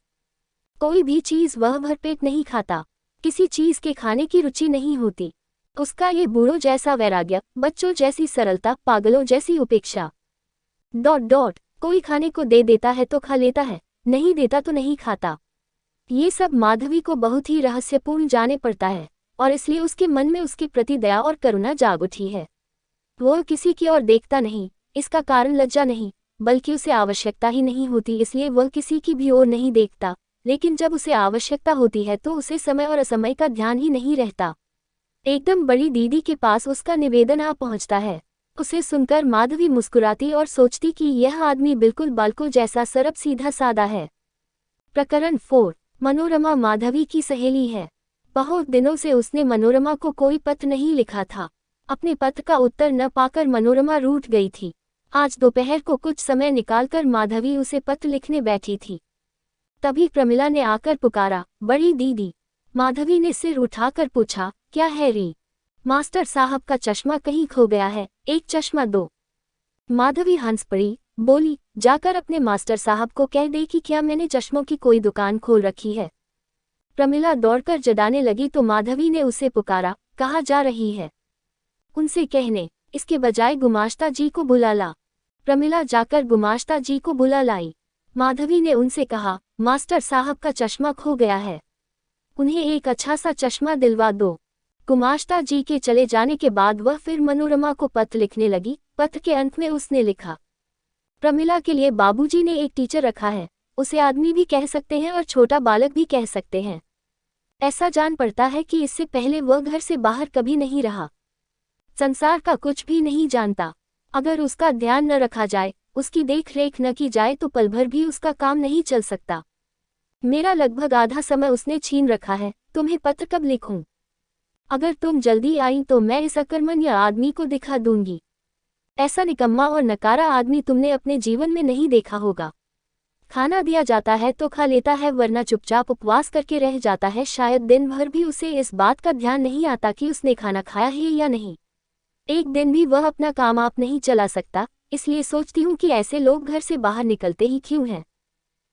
कोई भी चीज़ वह भरपेट नहीं खाता, किसी चीज़ के खाने की रुचि नहीं होती। उसका ये बूढ़ों जैसा वैराग्य, बच्चों जैसी सरलता, पागलों जैसी उपेक्षा। कोई खाने को दे देता है तो खा लेता है, नहीं देता तो नहीं खाता। ये सब माधवी को बहुत ही रहस्यपूर्ण जाने पड़ता है, और इसलिए उसके मन में उसके प्रति दया और करुणा जाग उठी है। वह किसी की ओर देखता नहीं, इसका कारण लज्जा नहीं, बल्कि उसे आवश्यकता ही नहीं होती, इसलिए वह किसी की भी ओर नहीं देखता। लेकिन जब उसे आवश्यकता होती है तो उसे समय और असमय का ध्यान ही नहीं रहता। एकदम बड़ी दीदी के पास उसका निवेदन आ पहुंचता है। उसे सुनकर माधवी मुस्कुराती और सोचती कि यह आदमी बिल्कुल बालकों जैसा सरल सीधा सादा है। प्रकरण 4। मनोरमा माधवी की सहेली है। बहुत दिनों से उसने मनोरमा को कोई पत्र नहीं लिखा था। अपने पत्र का उत्तर न पाकर मनोरमा रूठ गई थी। आज दोपहर को कुछ समय निकालकर माधवी उसे पत्र लिखने बैठी थी। तभी प्रमिला ने आकर पुकारा, बड़ी दीदी। माधवी ने सिर उठाकर पूछा, क्या है री? मास्टर साहब का चश्मा कहीं खो गया है, एक चश्मा दो। माधवी हंस पड़ी, बोली, जाकर अपने मास्टर साहब को कह दे कि क्या मैंने चश्मों की कोई दुकान खोल रखी है। प्रमिला दौड़कर जगाने लगी तो माधवी ने उसे पुकारा, कहाँ जा रही है? उनसे कहने, इसके बजाय गुमाश्ता जी को बुला ला। प्रमिला जाकर गुमाश्ता जी को बुला लाई। माधवी ने उनसे कहा, मास्टर साहब का चश्मा खो गया है, उन्हें एक अच्छा सा चश्मा दिलवा दो। गुमाश्ता जी के चले जाने के बाद वह फिर मनोरमा को पत्र लिखने लगी। पत्र के अंत में उसने लिखा, प्रमिला के लिए बाबूजी ने एक टीचर रखा है, उसे आदमी भी कह सकते हैं और छोटा बालक भी कह सकते हैं। ऐसा जान पड़ता है कि इससे पहले वह घर से बाहर कभी नहीं रहा, संसार का कुछ भी नहीं जानता। अगर उसका ध्यान न रखा जाए, उसकी देख रेख न की जाए तो पल भर भी उसका काम नहीं चल सकता। मेरा लगभग आधा समय उसने छीन रखा है, तुम्हें पत्र कब लिखूं? अगर तुम जल्दी आई तो मैं इस अकर्मण्य आदमी को दिखा दूंगी। ऐसा निकम्मा और नकारा आदमी तुमने अपने जीवन में नहीं देखा होगा। खाना दिया जाता है तो खा लेता है, वरना चुपचाप उपवास करके रह जाता है। शायद दिन भर भी उसे इस बात का ध्यान नहीं आता कि उसने खाना खाया है या नहीं। एक दिन भी वह अपना काम आप नहीं चला सकता, इसलिए सोचती हूँ कि ऐसे लोग घर से बाहर निकलते ही क्यों हैं।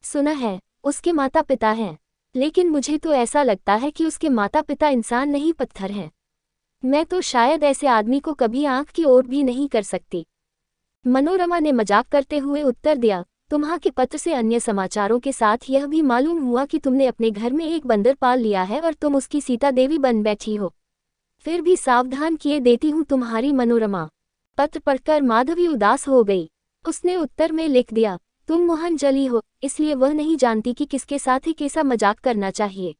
सुना है उसके माता पिता हैं, लेकिन मुझे तो ऐसा लगता है कि उसके माता पिता इंसान नहीं पत्थर हैं। मैं तो शायद ऐसे आदमी को कभी आंख की ओर भी नहीं कर सकती। मनोरमा ने मजाक करते हुए उत्तर दिया, तुम्हां के पत्र से अन्य समाचारों के साथ यह भी मालूम हुआ कि तुमने अपने घर में एक बंदर पाल लिया है और तुम उसकी सीता देवी बन बैठी हो। फिर भी सावधान किए देती हूँ तुम्हारी मनोरमा। पत्र पढ़कर माधवी उदास हो गई। उसने उत्तर में लिख दिया, तुम मोहनजली हो, इसलिए वह नहीं जानती कि किसके साथ ही कैसा मजाक करना चाहिए।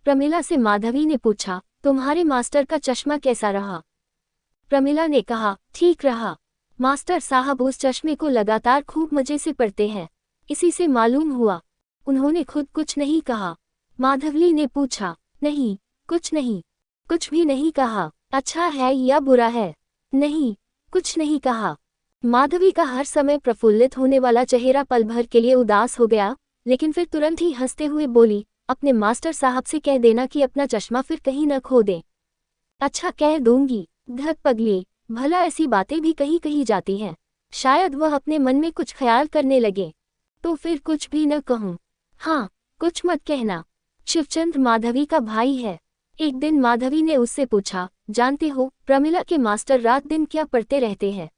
प्रमिला से माधवी ने पूछा, तुम्हारे मास्टर का चश्मा कैसा रहा? प्रमिला ने कहा, ठीक रहा। मास्टर साहब उस चश्मे को लगातार खूब मजे से पढ़ते हैं, इसी से मालूम हुआ। उन्होंने खुद कुछ नहीं कहा। माधवी ने पूछा, नहीं, कुछ नहीं, कुछ भी नहीं कहा। अच्छा है या बुरा है? नहीं, कुछ नहीं कहा। माधवी का हर समय प्रफुल्लित होने वाला चेहरा पल भर के लिए उदास हो गया, लेकिन फिर तुरंत ही हंसते हुए बोली, अपने मास्टर साहब से कह देना कि अपना चश्मा फिर कहीं न खो दें। अच्छा, कह दूंगी। धत पगली, भला ऐसी बातें भी कहीं कही जाती हैं। शायद वह अपने मन में कुछ ख्याल करने लगे। तो फिर कुछ भी न कहूँ? हाँ, कुछ मत कहना। शिवचंद्र माधवी का भाई है। एक दिन माधवी ने उससे पूछा, जानते हो प्रमिला के मास्टर रात दिन क्या पढ़ते रहते हैं?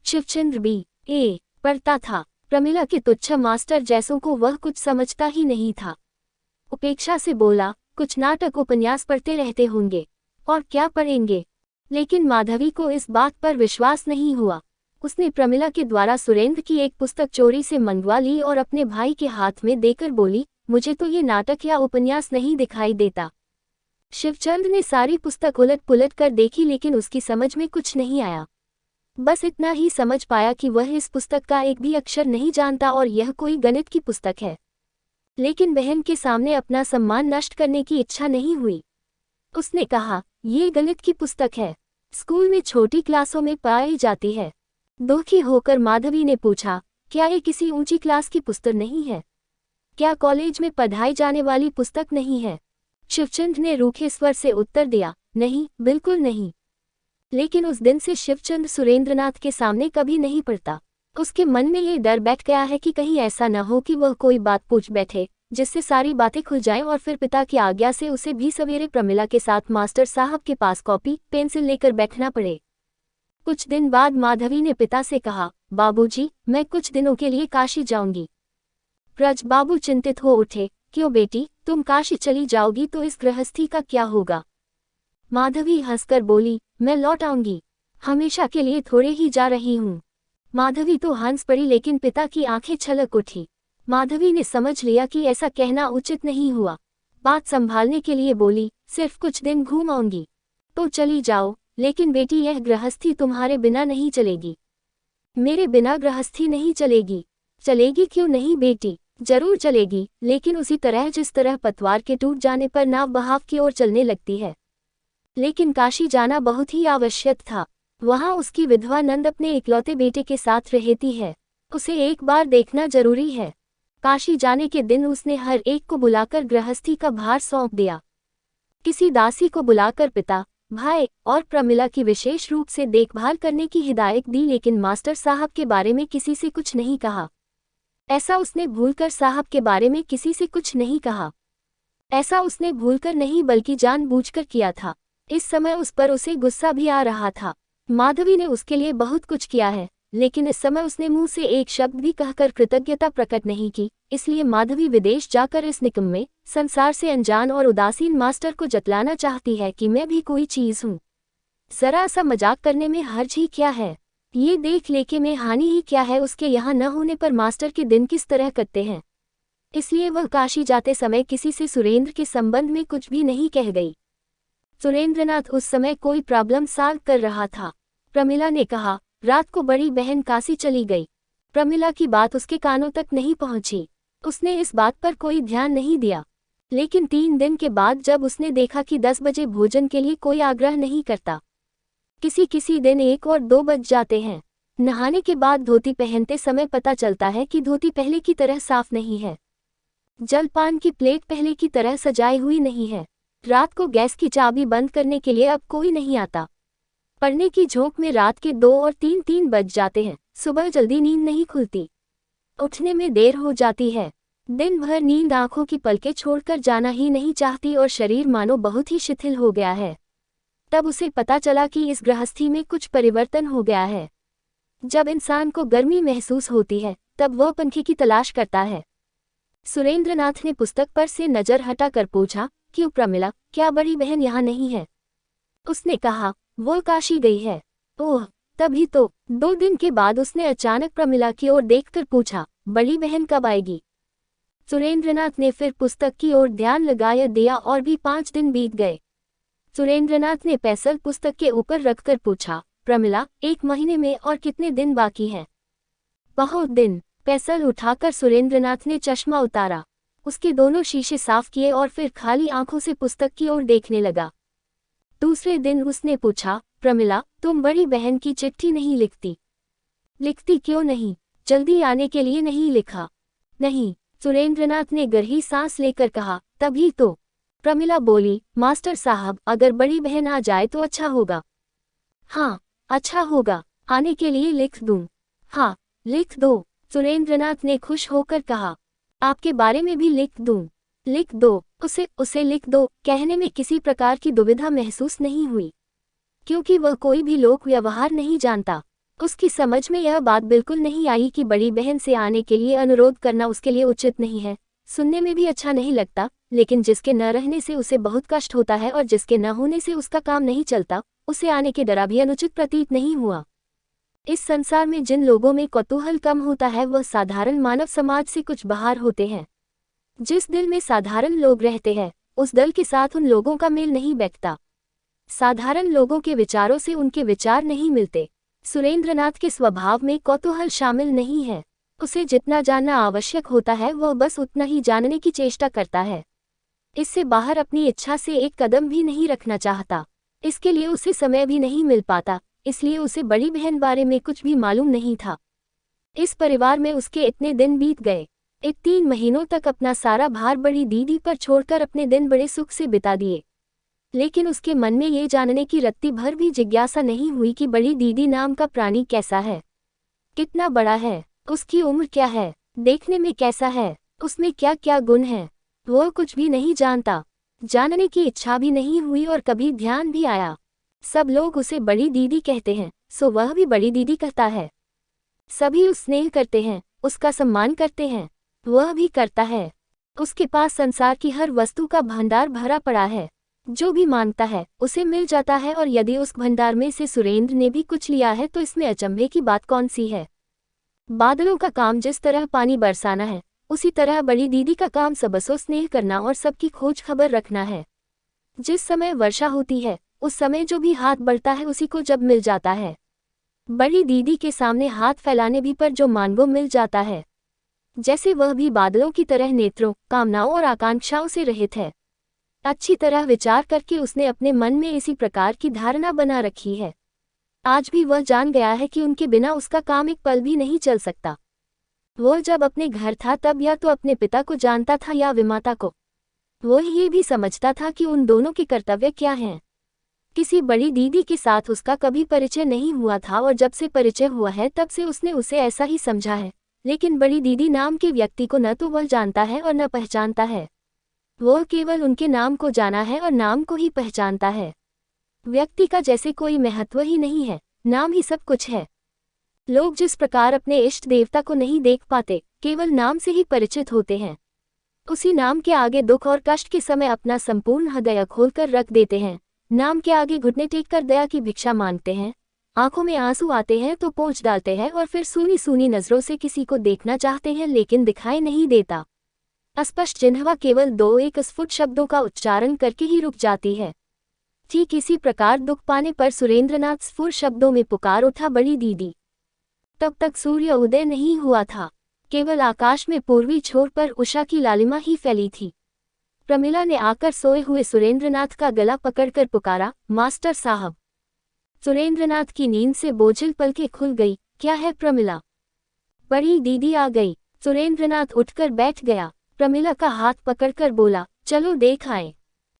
शिवचंद्र B.A. पढ़ता था। प्रमिला के तुच्छ मास्टर जैसों को वह कुछ समझता ही नहीं था। उपेक्षा से बोला, कुछ नाटक उपन्यास पढ़ते रहते होंगे, और क्या पढ़ेंगे। लेकिन माधवी को इस बात पर विश्वास नहीं हुआ। उसने प्रमिला के द्वारा सुरेंद्र की एक पुस्तक चोरी से मंगवा ली और अपने भाई के हाथ में देकर बोली, मुझे तो ये नाटक या उपन्यास नहीं दिखाई देता। शिवचंद ने सारी पुस्तक उलट पुलट कर देखी लेकिन उसकी समझ में कुछ नहीं आया। बस इतना ही समझ पाया कि वह इस पुस्तक का एक भी अक्षर नहीं जानता और यह कोई गणित की पुस्तक है। लेकिन बहन के सामने अपना सम्मान नष्ट करने की इच्छा नहीं हुई। उसने कहा, ये गणित की पुस्तक है, स्कूल में छोटी क्लासों में पाई जाती है। दुखी होकर माधवी ने पूछा, क्या ये किसी ऊंची क्लास की पुस्तक नहीं है? क्या कॉलेज में पढ़ाई जाने वाली पुस्तक नहीं है? शिवचंद ने रूखे स्वर से उत्तर दिया, नहीं, बिल्कुल नहीं। लेकिन उस दिन से शिवचंद सुरेंद्रनाथ के सामने कभी नहीं पढ़ता। उसके मन में ये डर बैठ गया है कि कहीं ऐसा न हो कि वह कोई बात पूछ बैठे जिससे सारी बातें खुल जाएं और फिर पिता की आज्ञा से उसे भी सवेरे प्रमिला के साथ मास्टर साहब के पास कॉपी पेंसिल लेकर बैठना पड़े। कुछ दिन बाद माधवी ने पिता से कहा, बाबूजी, मैं कुछ दिनों के लिए काशी जाऊंगी। ब्रज बाबू चिंतित हो उठे, क्यों बेटी, तुम काशी चली जाओगी तो इस गृहस्थी का क्या होगा? माधवी हंसकर बोली, मैं लौट आऊंगी, हमेशा के लिए थोड़े ही जा रही हूँ। माधवी तो हंस पड़ी लेकिन पिता की आंखें छलक उठी। माधवी ने समझ लिया कि ऐसा कहना उचित नहीं हुआ। बात संभालने के लिए बोली, सिर्फ कुछ दिन घूम आऊंगी। तो चली जाओ, लेकिन बेटी यह गृहस्थी तुम्हारे बिना नहीं चलेगी। मेरे बिना गृहस्थी नहीं चलेगी। चलेगी क्यों नहीं बेटी, जरूर चलेगी, लेकिन उसी तरह जिस तरह पतवार के टूट जाने पर नाव बहाव की ओर चलने लगती है। लेकिन काशी जाना बहुत ही आवश्यक था। वहां उसकी विधवा नंद अपने इकलौते बेटे के साथ रहती है। उसे एक बार देखना जरूरी है। काशी जाने के दिन उसने हर एक को बुलाकर गृहस्थी का भार सौंप दिया। किसी दासी को बुलाकर पिता, भाई और प्रमिला की विशेष रूप से देखभाल करने की हिदायत दी, लेकिन मास्टर साहब के बारे में किसी से कुछ नहीं कहा। ऐसा उसने भूलकर साहब के बारे में किसी से कुछ नहीं कहा। ऐसा उसने भूलकर नहीं बल्कि जानबूझकर किया था। इस समय उस पर उसे गुस्सा भी आ रहा था। माधवी ने उसके लिए बहुत कुछ किया है, लेकिन इस समय उसने मुंह से एक शब्द भी कहकर कृतज्ञता प्रकट नहीं की। इसलिए माधवी विदेश जाकर इस निकम्मे, संसार से अनजान और उदासीन मास्टर को जतलाना चाहती है कि मैं भी कोई चीज हूँ। जरा सा मजाक करने में हर्ज ही क्या है? ये देख लेके में हानि ही क्या है? उसके यहाँ न होने पर मास्टर के दिन किस तरह कटते हैं। इसलिए वह काशी जाते समय किसी से सुरेंद्र के संबंध में कुछ भी नहीं कह गई। सुरेंद्रनाथ उस समय कोई प्रॉब्लम सॉल्व कर रहा था। प्रमिला ने कहा, रात को बड़ी बहन काशी चली गई। प्रमिला की बात उसके कानों तक नहीं पहुंची। उसने इस बात पर कोई ध्यान नहीं दिया। लेकिन 3 दिन के बाद जब उसने देखा कि 10 बजे भोजन के लिए कोई आग्रह नहीं करता, किसी दिन 1 और 2 बज जाते हैं। नहाने के बाद धोती पहनते समय पता चलता है कि धोती पहले की तरह साफ नहीं है। जलपान की प्लेट पहले की तरह सजाई हुई नहीं है। रात को गैस की चाबी बंद करने के लिए अब कोई नहीं आता। पढ़ने की झोंक में रात के 2 और 3 बज जाते हैं। सुबह जल्दी नींद नहीं खुलती। उठने में देर हो जाती है। दिन भर नींद आंखों की पलकें छोड़कर जाना ही नहीं चाहती और शरीर मानो बहुत ही शिथिल हो गया है। तब उसे पता चला कि इस गृहस्थी में कुछ परिवर्तन हो गया है। जब इंसान को गर्मी महसूस होती है तब वह पंखे की तलाश करता है। सुरेंद्रनाथ ने पुस्तक पर से नजर हटाकर पूछा, क्यों प्रमिला, क्या बड़ी बहन यहाँ नहीं है? उसने कहा, वो काशी गई है। ओह, तभी तो। 2 दिन के बाद उसने अचानक प्रमिला की ओर देखकर पूछा, बड़ी बहन कब आएगी? सुरेंद्रनाथ ने फिर पुस्तक की ओर ध्यान लगाया दिया और भी 5 दिन बीत गए। सुरेंद्रनाथ ने पेंसिल पुस्तक के ऊपर रखकर पूछा, प्रमिला, 1 महीने में और कितने दिन बाकी हैं? बहुत दिन। पेंसिल उठाकर सुरेंद्रनाथ ने चश्मा उतारा, उसके दोनों शीशे साफ किए और फिर खाली आंखों से पुस्तक की ओर देखने लगा। दूसरे दिन उसने पूछा, प्रमिला, तुम बड़ी बहन की चिट्ठी नहीं लिखती? लिखती क्यों नहीं? जल्दी आने के लिए नहीं लिखा? नहीं। सुरेंद्रनाथ ने गहरी सांस लेकर कहा, तभी तो। प्रमिला बोली, मास्टर साहब, अगर बड़ी बहन आ जाए तो अच्छा होगा। हाँ, अच्छा होगा। आने के लिए लिख दूं? हाँ, लिख दो। सुरेंद्रनाथ ने खुश होकर कहा, आपके बारे में भी लिख दूं? लिख दो। उसे लिख दो कहने में किसी प्रकार की दुविधा महसूस नहीं हुई, क्योंकि वह कोई भी लोक व्यवहार नहीं जानता। उसकी समझ में यह बात बिल्कुल नहीं आई कि बड़ी बहन से आने के लिए अनुरोध करना उसके लिए उचित नहीं है। सुनने में भी अच्छा नहीं लगता, लेकिन जिसके न रहने से उसे बहुत कष्ट होता है और जिसके न होने से उसका काम नहीं चलता, उसे आने के डरा भी अनुचित प्रतीत नहीं हुआ। इस संसार में जिन लोगों में कौतूहल कम होता है वह साधारण मानव समाज से कुछ बाहर होते हैं। जिस दिल में साधारण लोग रहते हैं, उस दल के साथ उन लोगों का मेल नहीं बैठता। साधारण लोगों के विचारों से उनके विचार नहीं मिलते। सुरेंद्रनाथ के स्वभाव में कौतूहल शामिल नहीं है। उसे जितना जानना आवश्यक होता है वह बस उतना ही जानने की चेष्टा करता है। इससे बाहर अपनी इच्छा से एक कदम भी नहीं रखना चाहता। इसके लिए उसे समय भी नहीं मिल पाता, इसलिए उसे बड़ी बहन बारे में कुछ भी मालूम नहीं था। इस परिवार में उसके इतने दिन बीत गए। 3 महीनों तक अपना सारा भार बड़ी दीदी पर छोड़कर अपने दिन बड़े सुख से बिता दिए। लेकिन उसके मन में ये जानने की रत्ती भर भी जिज्ञासा नहीं हुई कि बड़ी दीदी नाम का प्राणी कैसा है, कितना बड़ा है, उसकी उम्र क्या है, देखने में कैसा है, उसमें क्या क्या गुण हैं। वह कुछ भी नहीं जानता। जानने की इच्छा भी नहीं हुई और कभी ध्यान भी आया। सब लोग उसे बड़ी दीदी कहते हैं, सो वह भी बड़ी दीदी कहता है। सभी उस स्नेह करते हैं, उसका सम्मान करते हैं, वह भी करता है। उसके पास संसार की हर वस्तु का भंडार भरा पड़ा है। जो भी मांगता है उसे मिल जाता है, और यदि उस भंडार में से सुरेंद्र ने भी कुछ लिया है तो इसमें अचंभे की बात कौन सी है। बादलों का काम जिस तरह पानी बरसाना है, उसी तरह बड़ी दीदी का काम सबसो स्नेह करना और सबकी खोज खबर रखना है। जिस समय वर्षा होती है उस समय जो भी हाथ बढ़ता है उसी को जब मिल जाता है। बड़ी दीदी के सामने हाथ फैलाने भी पर जो मांगो मिल जाता है। जैसे वह भी बादलों की तरह नेत्रों, कामनाओं और आकांक्षाओं से रहित है। अच्छी तरह विचार करके उसने अपने मन में इसी प्रकार की धारणा बना रखी है। आज भी वह जान गया है कि उनके बिना उसका काम एक पल भी नहीं चल सकता। वह जब अपने घर था तब या तो अपने पिता को जानता था या विमाता को। वह ये भी समझता था कि उन दोनों के कर्तव्य क्या हैं। किसी बड़ी दीदी के साथ उसका कभी परिचय नहीं हुआ था, और जब से परिचय हुआ है तब से उसने उसे ऐसा ही समझा है। लेकिन बड़ी दीदी नाम के व्यक्ति को न तो वह जानता है और न पहचानता है। वह केवल उनके नाम को जाना है और नाम को ही पहचानता है। व्यक्ति का जैसे कोई महत्व ही नहीं है, नाम ही सब कुछ है। लोग जिस प्रकार अपने इष्ट देवता को नहीं देख पाते, केवल नाम से ही परिचित होते हैं, उसी नाम के आगे दुख और कष्ट के समय अपना संपूर्ण हृदय खोलकर रख देते हैं। नाम के आगे घुटने टेक कर दया की भिक्षा मांगते हैं। आंखों में आंसू आते हैं तो पोंछ डालते हैं और फिर सूनी सूनी नजरों से किसी को देखना चाहते हैं, लेकिन दिखाई नहीं देता। अस्पष्ट जिह्वा केवल 2-1 स्फुट शब्दों का उच्चारण करके ही रुक जाती है। ठीक इसी प्रकार दुख पाने पर सुरेंद्रनाथ स्फुर शब्दों में पुकार उठा, बड़ी दीदी। तब तक सूर्य उदय नहीं हुआ था। केवल आकाश में पूर्वी छोर पर उषा की लालिमा ही फैली थी। प्रमिला ने आकर सोए हुए सुरेंद्रनाथ का गला पकड़कर पुकारा, मास्टर साहब। सुरेंद्रनाथ की नींद से बोझिल पलकें खुल गई। क्या है प्रमिला? बड़ी दीदी आ गई। सुरेंद्रनाथ उठकर बैठ गया। प्रमिला का हाथ पकड़कर बोला, चलो देख आए।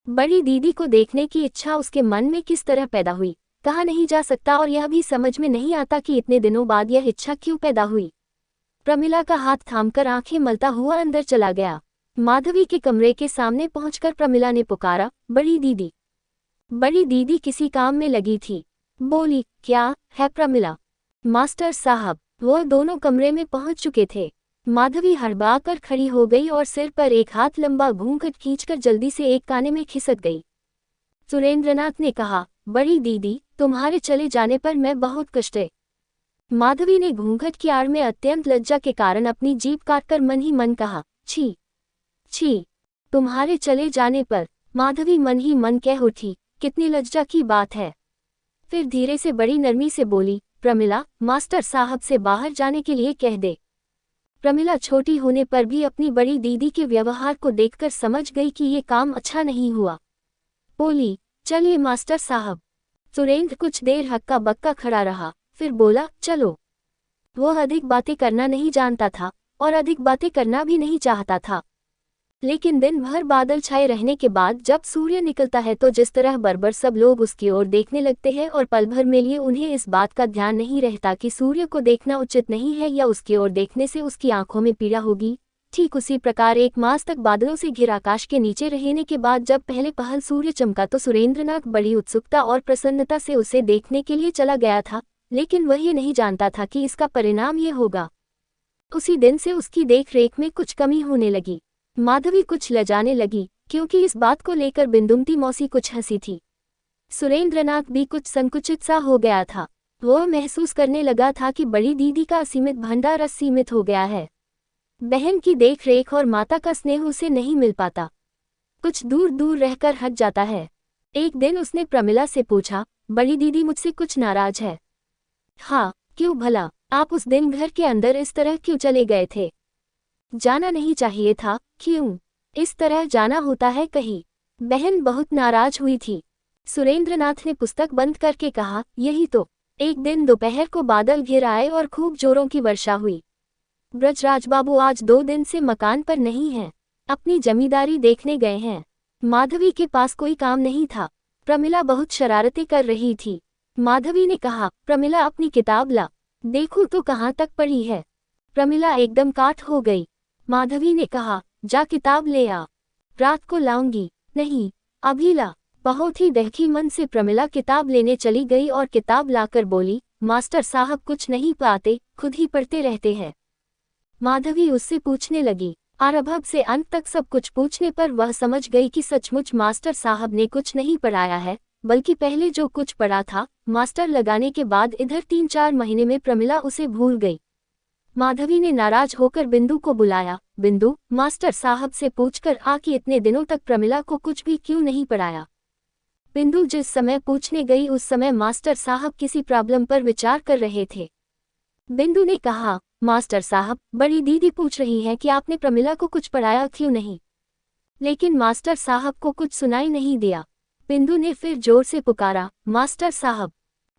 बड़ी दीदी को देखने की इच्छा उसके मन में किस तरह पैदा हुई, कहा नहीं जा सकता, और यह भी समझ में नहीं आता कि इतने दिनों बाद यह इच्छा क्यों पैदा हुई। प्रमिला का हाथ थामकर आंखें मलता हुआ अंदर चला गया। माधवी के कमरे के सामने पहुंचकर प्रमिला ने पुकारा, बड़ी दीदी। बड़ी दीदी किसी काम में लगी थी। बोली, क्या है प्रमिला? मास्टर साहब। वह दोनों कमरे में पहुंच चुके थे। माधवी हड़बड़ाकर खड़ी हो गई और सिर पर एक हाथ लंबा घूंघट खींचकर जल्दी से एक काने में खिसक गई। सुरेंद्रनाथ ने कहा, बड़ी दीदी, तुम्हारे चले जाने पर मैं बहुत कष्टे। माधवी ने घूंघट की आड़ में अत्यंत लज्जा के कारण अपनी जीभ काटकर मन ही मन कहा, छी छी। तुम्हारे चले जाने पर। माधवी मन ही मन कह उठी, कितनी लज्जा की बात है। फिर धीरे से बड़ी नरमी से बोली, प्रमिला, मास्टर साहब से बाहर जाने के लिए कह दे। प्रमिला छोटी होने पर भी अपनी बड़ी दीदी के व्यवहार को देखकर समझ गई कि ये काम अच्छा नहीं हुआ। बोली, चलिए मास्टर साहब। सुरेंद्र कुछ देर हक्का बक्का खड़ा रहा, फिर बोला, चलो। वह अधिक बातें करना नहीं जानता था और अधिक बातें करना भी नहीं चाहता था। लेकिन दिन भर बादल छाए रहने के बाद जब सूर्य निकलता है तो जिस तरह बरबर सब लोग उसकी ओर देखने लगते हैं और पल भर में लिए उन्हें इस बात का ध्यान नहीं रहता कि सूर्य को देखना उचित नहीं है या उसकी ओर देखने से उसकी आंखों में पीड़ा होगी, ठीक उसी प्रकार 1 मास तक बादलों से घिर आकाश के नीचे रहने के बाद जब पहले पहल सूर्य चमका तो सुरेंद्रनाथ बड़ी उत्सुकता और प्रसन्नता से उसे देखने के लिए चला गया था, लेकिन वह ये नहीं जानता था कि इसका परिणाम ये होगा। उसी दिन से उसकी देखरेख में कुछ कमी होने लगी। माधवी कुछ लजाने लगी, क्योंकि इस बात को लेकर बिंदुमती मौसी कुछ हंसी थी। सुरेंद्रनाथ भी कुछ संकुचित सा हो गया था। वह महसूस करने लगा था कि बड़ी दीदी का असीमित भंडार असीमित हो गया है। बहन की देखरेख और माता का स्नेह उसे नहीं मिल पाता, कुछ दूर दूर रहकर हट जाता है। एक दिन उसने प्रमिला से पूछा, बड़ी दीदी मुझसे कुछ नाराज है? हाँ, क्यों भला? आप उस दिन घर के अंदर इस तरह क्यों चले गए थे? जाना नहीं चाहिए था। क्यों इस तरह जाना होता है कहीं? बहन बहुत नाराज हुई थी। सुरेंद्रनाथ ने पुस्तक बंद करके कहा, यही तो। एक दिन दोपहर को बादल घिर आए और खूब जोरों की वर्षा हुई। ब्रजराज बाबू आज 2 दिन से मकान पर नहीं हैं, अपनी जमींदारी देखने गए हैं। माधवी के पास कोई काम नहीं था। प्रमिला बहुत शरारतें कर रही थी। माधवी ने कहा, प्रमिला अपनी किताब ला, देखो तो कहाँ तक पढ़ी है। प्रमिला एकदम काठ हो गई। माधवी ने कहा, जा किताब ले आ, रात को लाऊंगी। नहीं, अभी ला। बहुत ही दहखी मन से प्रमिला किताब लेने चली गई और किताब लाकर बोली, मास्टर साहब कुछ नहीं पाते, खुद ही पढ़ते रहते हैं। माधवी उससे पूछने लगी। आरंभ से अंत तक सब कुछ पूछने पर वह समझ गई कि सचमुच मास्टर साहब ने कुछ नहीं पढ़ाया है, बल्कि पहले जो कुछ पढ़ा था, मास्टर लगाने के बाद इधर 3-4 महीने में प्रमिला उसे भूल गई। माधवी ने नाराज होकर बिंदु को बुलाया। बिंदु, मास्टर साहब से पूछकर आ कि इतने दिनों तक प्रमिला को कुछ भी क्यों नहीं पढ़ाया। बिंदु जिस समय पूछने गई उस समय मास्टर साहब किसी प्रॉब्लम पर विचार कर रहे थे। बिंदु ने कहा, मास्टर साहब, बड़ी दीदी पूछ रही है कि आपने प्रमिला को कुछ पढ़ाया क्यों नहीं। लेकिन मास्टर साहब को कुछ सुनाई नहीं दिया। बिंदु ने फिर जोर से पुकारा, मास्टर साहब।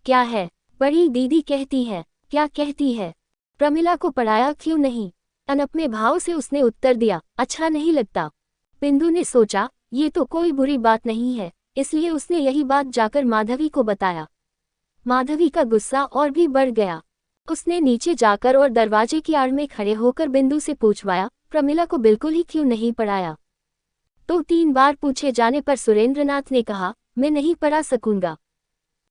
क्या है? बड़ी दीदी कहती है। क्या कहती है? प्रमिला को पढ़ाया क्यों नहीं? अनपने भाव से उसने उत्तर दिया, अच्छा नहीं लगता। बिंदु ने सोचा, ये तो कोई बुरी बात नहीं है, इसलिए उसने यही बात जाकर माधवी को बताया। माधवी का गुस्सा और भी बढ़ गया। उसने नीचे जाकर और दरवाजे की आड़ में खड़े होकर बिंदु से पूछवाया, प्रमिला को बिल्कुल ही क्यों नहीं पढ़ाया? तो 3 बार पूछे जाने पर सुरेंद्रनाथ ने कहा, मैं नहीं पढ़ा सकूंगा।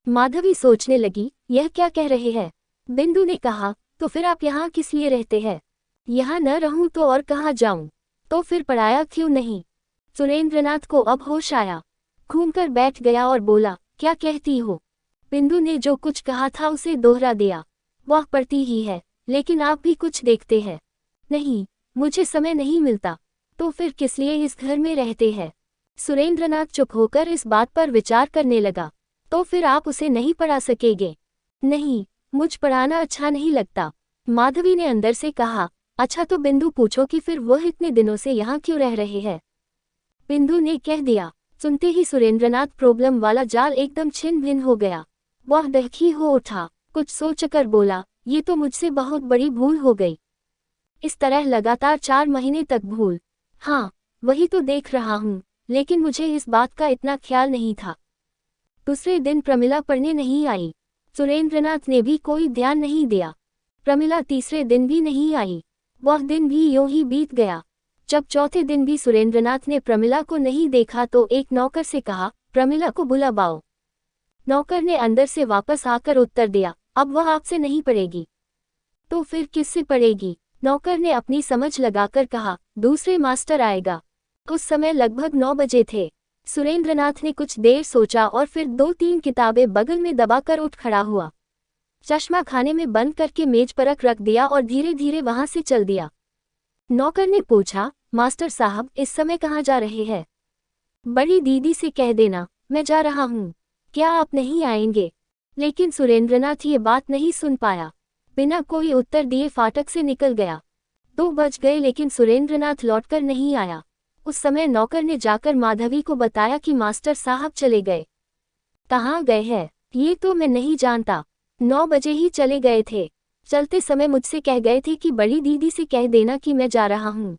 माधवी सोचने लगी, यह क्या कह रहे हैं? बिंदु ने कहा, तो फिर आप यहाँ किस लिए रहते हैं? यहाँ न रहूं तो और कहाँ जाऊं? तो फिर पढ़ाया क्यों नहीं? सुरेंद्रनाथ को अब होश आया, घूमकर बैठ गया और बोला, क्या कहती हो? बिंदु ने जो कुछ कहा था उसे दोहरा दिया, वह पढ़ती ही है, लेकिन आप भी कुछ देखते हैं। नहीं, मुझे समय नहीं मिलता। तो फिर किस लिए इस घर में रहते हैं? सुरेंद्रनाथ चुप होकर इस बात पर विचार करने लगा। तो फिर आप उसे नहीं पढ़ा सकेंगे? नहीं, मुझ पढ़ाना अच्छा नहीं लगता। माधवी ने अंदर से कहा, अच्छा तो बिंदु पूछो कि फिर वह इतने दिनों से यहाँ क्यों रह रहे हैं? बिंदु ने कह दिया। सुनते ही सुरेंद्रनाथ प्रॉब्लम वाला जाल एकदम छिन्न भिन्न हो गया। वह दहखी हो उठा, कुछ सोचकर बोला, ये तो मुझसे बहुत बड़ी भूल हो गई। इस तरह लगातार 4 महीने तक भूल। हाँ, वही तो देख रहा हूँ, लेकिन मुझे इस बात का इतना ख्याल नहीं था। दूसरे दिन प्रमिला पढ़ने नहीं आई। सुरेंद्रनाथ ने भी कोई ध्यान नहीं दिया। प्रमिला तीसरे दिन भी नहीं आई। वह दिन भी यूं ही बीत गया। जब चौथे दिन भी सुरेंद्रनाथ ने प्रमिला को नहीं देखा तो एक नौकर से कहा, प्रमिला को बुलाओ। नौकर ने अंदर से वापस आकर उत्तर दिया, अब वह आपसे नहीं पढ़ेगी। तो फिर किससे पढ़ेगी? नौकर ने अपनी समझ लगाकर कहा, दूसरे मास्टर आएगा। उस समय लगभग 9 बजे थे। सुरेंद्रनाथ ने कुछ देर सोचा और फिर 2-3 किताबें बगल में दबाकर उठ खड़ा हुआ। चश्मा खाने में बंद करके मेज पर रख दिया और धीरे धीरे वहां से चल दिया। नौकर ने पूछा, मास्टर साहब इस समय कहाँ जा रहे हैं? बड़ी दीदी से कह देना मैं जा रहा हूँ। क्या आप नहीं आएंगे? लेकिन सुरेंद्रनाथ ये बात नहीं सुन पाया। बिना कोई उत्तर दिए फाटक से निकल गया। 2 बज गए लेकिन सुरेंद्रनाथ लौटकर नहीं आया। उस समय नौकर ने जाकर माधवी को बताया कि मास्टर साहब चले गए। कहाँ गए हैं? ये तो मैं नहीं जानता। 9 बजे ही चले गए थे। चलते समय मुझसे कह गए थे कि बड़ी दीदी से कह देना कि मैं जा रहा हूँ।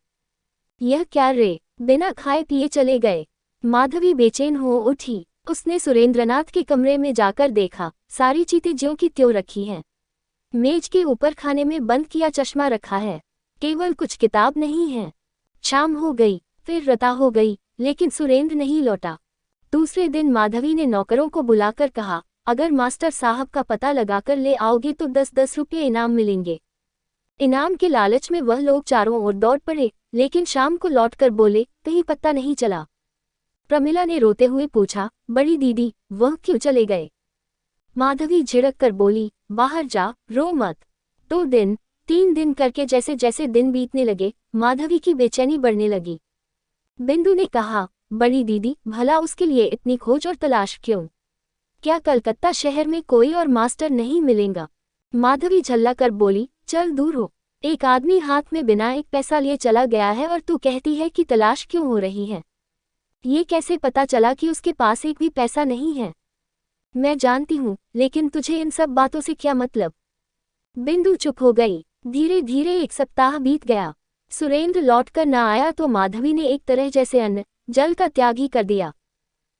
यह क्या रे, बिना खाए पिए चले गए। माधवी बेचैन हो उठी। उसने सुरेंद्रनाथ के कमरे में जाकर देखा, सारी चीजें ज्यों की त्यों रखी हैं। मेज के ऊपर खाने में बंद किया चश्मा रखा है, केवल कुछ किताब नहीं है। शाम हो गई, फिर रता हो गई, लेकिन सुरेंद्र नहीं लौटा। दूसरे दिन माधवी ने नौकरों को बुलाकर कहा, अगर मास्टर साहब का पता लगाकर ले आओगे तो 10-10 रुपये इनाम मिलेंगे। इनाम के लालच में वह लोग चारों ओर दौड़ पड़े, लेकिन शाम को लौटकर बोले, कहीं पता नहीं चला। प्रमिला ने रोते हुए पूछा, बड़ी दीदी, वह क्यों चले गए? माधवी झिड़क कर बोली, बाहर जा, रो मत। 2 दिन, 3 दिन करके जैसे जैसे दिन बीतने लगे, माधवी की बेचैनी बढ़ने लगी। बिंदु ने कहा, बड़ी दीदी, भला उसके लिए इतनी खोज और तलाश क्यों? क्या कलकत्ता शहर में कोई और मास्टर नहीं मिलेगा? माधवी झल्ला कर बोली, चल दूर हो। एक आदमी हाथ में बिना एक पैसा लिए चला गया है और तू कहती है कि तलाश क्यों हो रही है? ये कैसे पता चला कि उसके पास एक भी पैसा नहीं है? मैं जानती हूँ, लेकिन तुझे इन सब बातों से क्या मतलब? बिंदु चुप हो गई। धीरे धीरे 1 सप्ताह बीत गया। सुरेंद्र लौटकर न आया तो माधवी ने एक तरह जैसे अन्न जल का त्याग ही कर दिया।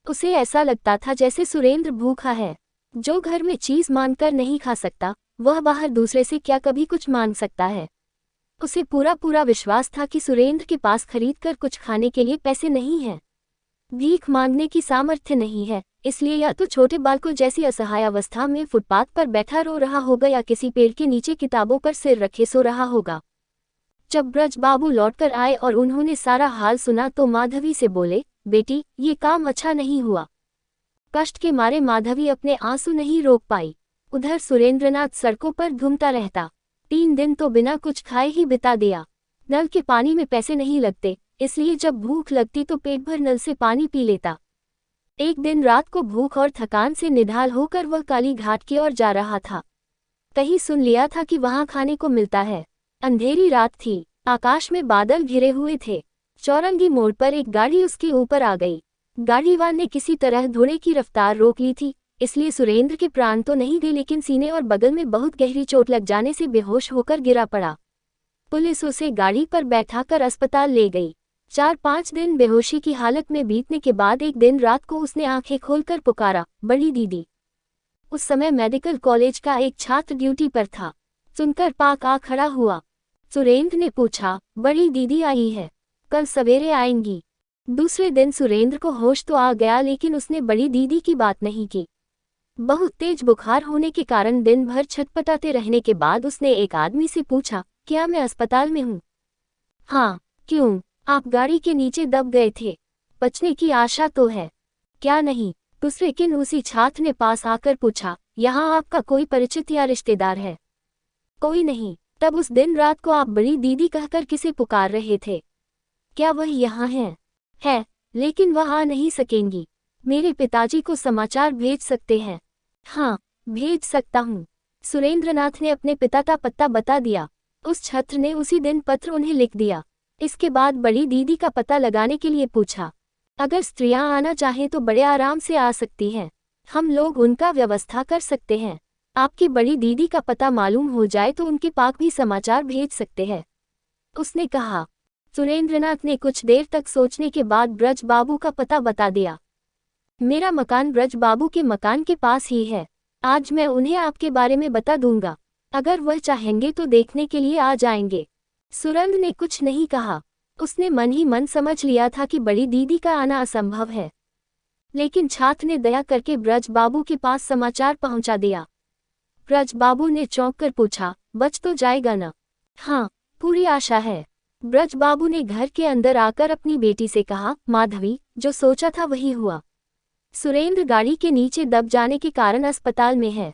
उसे ऐसा लगता था जैसे सुरेंद्र भूखा है। जो घर में चीज मांगकर नहीं खा सकता, वह बाहर दूसरे से क्या कभी कुछ मांग सकता है? उसे पूरा पूरा विश्वास था कि सुरेंद्र के पास खरीदकर कुछ खाने के लिए पैसे नहीं हैं। भीख मांगने की सामर्थ्य नहीं है, इसलिए या तो छोटे बालकों जैसी असहाय अवस्था में फुटपाथ पर बैठा रो रहा होगा या किसी पेड़ के नीचे किताबों पर सिर रखे सो रहा होगा। जब ब्रज बाबू लौटकर आए और उन्होंने सारा हाल सुना तो माधवी से बोले, बेटी, ये काम अच्छा नहीं हुआ। कष्ट के मारे माधवी अपने आंसू नहीं रोक पाई। उधर सुरेंद्रनाथ सड़कों पर घूमता रहता। 3 दिन तो बिना कुछ खाए ही बिता दिया। नल के पानी में पैसे नहीं लगते, इसलिए जब भूख लगती तो पेट भर नल से पानी पी लेता। एक दिन रात को भूख और थकान से निढाल होकर वह काली घाट की ओर जा रहा था। कहीं सुन लिया था कि वहां खाने को मिलता है। अंधेरी रात थी, आकाश में बादल घिरे हुए थे। चौरंगी मोड़ पर एक गाड़ी उसके ऊपर आ गई। गाड़ीवान ने किसी तरह घोड़े की रफ्तार रोक ली थी, इसलिए सुरेंद्र के प्राण तो नहीं गए, लेकिन सीने और बगल में बहुत गहरी चोट लग जाने से बेहोश होकर गिरा पड़ा। पुलिस उसे गाड़ी पर बैठाकर अस्पताल ले गई। 4-5 दिन बेहोशी की हालत में बीतने के बाद एक दिन रात को उसने आंखें खोलकर पुकारा, बड़ी दीदी। उस समय मेडिकल कॉलेज का एक छात्र ड्यूटी पर था। सुनकर पाक आ खड़ा हुआ। सुरेंद्र ने पूछा, बड़ी दीदी आई है? कल सवेरे आएंगी। दूसरे दिन सुरेंद्र को होश तो आ गया, लेकिन उसने बड़ी दीदी की बात नहीं की। बहुत तेज बुखार होने के कारण दिन भर छटपटाते रहने के बाद उसने एक आदमी से पूछा, क्या मैं अस्पताल में हूँ? हाँ। क्यों? आप गाड़ी के नीचे दब गए थे। बचने की आशा तो है क्या? नहीं। दूसरे किन उसी छात्र ने पास आकर पूछा, यहाँ आपका कोई परिचित या रिश्तेदार है? कोई नहीं। तब उस दिन रात को आप बड़ी दीदी कहकर किसे पुकार रहे थे? क्या वह यहाँ है? है, लेकिन वह आ नहीं सकेंगी। मेरे पिताजी को समाचार भेज सकते हैं? हाँ, भेज सकता हूँ। सुरेंद्रनाथ ने अपने पिता का पता बता दिया। उस छात्र ने उसी दिन पत्र उन्हें लिख दिया। इसके बाद बड़ी दीदी का पता लगाने के लिए पूछा। अगर स्त्रियां आना चाहें तो बड़े आराम से आ सकती हैं। हम लोग उनका व्यवस्था कर सकते हैं। आपकी बड़ी दीदी का पता मालूम हो जाए तो उनके पास भी समाचार भेज सकते हैं, उसने कहा। सुरेंद्रनाथ ने कुछ देर तक सोचने के बाद ब्रज बाबू का पता बता दिया। मेरा मकान ब्रज बाबू के मकान के पास ही है। आज मैं उन्हें आपके बारे में बता दूंगा। अगर वह चाहेंगे तो देखने के लिए आ जाएंगे। सुरेंद्र ने कुछ नहीं कहा। उसने मन ही मन समझ लिया था कि बड़ी दीदी का आना असंभव है, लेकिन छात्र ने दया करके ब्रज बाबू के पास समाचार पहुंचा दिया। ब्रज बाबू ने चौंक कर पूछा, बच तो जाएगा न? हाँ, पूरी आशा है। ब्रज बाबू ने घर के अंदर आकर अपनी बेटी से कहा, माधवी, जो सोचा था वही हुआ। सुरेंद्र गाड़ी के नीचे दब जाने के कारण अस्पताल में है।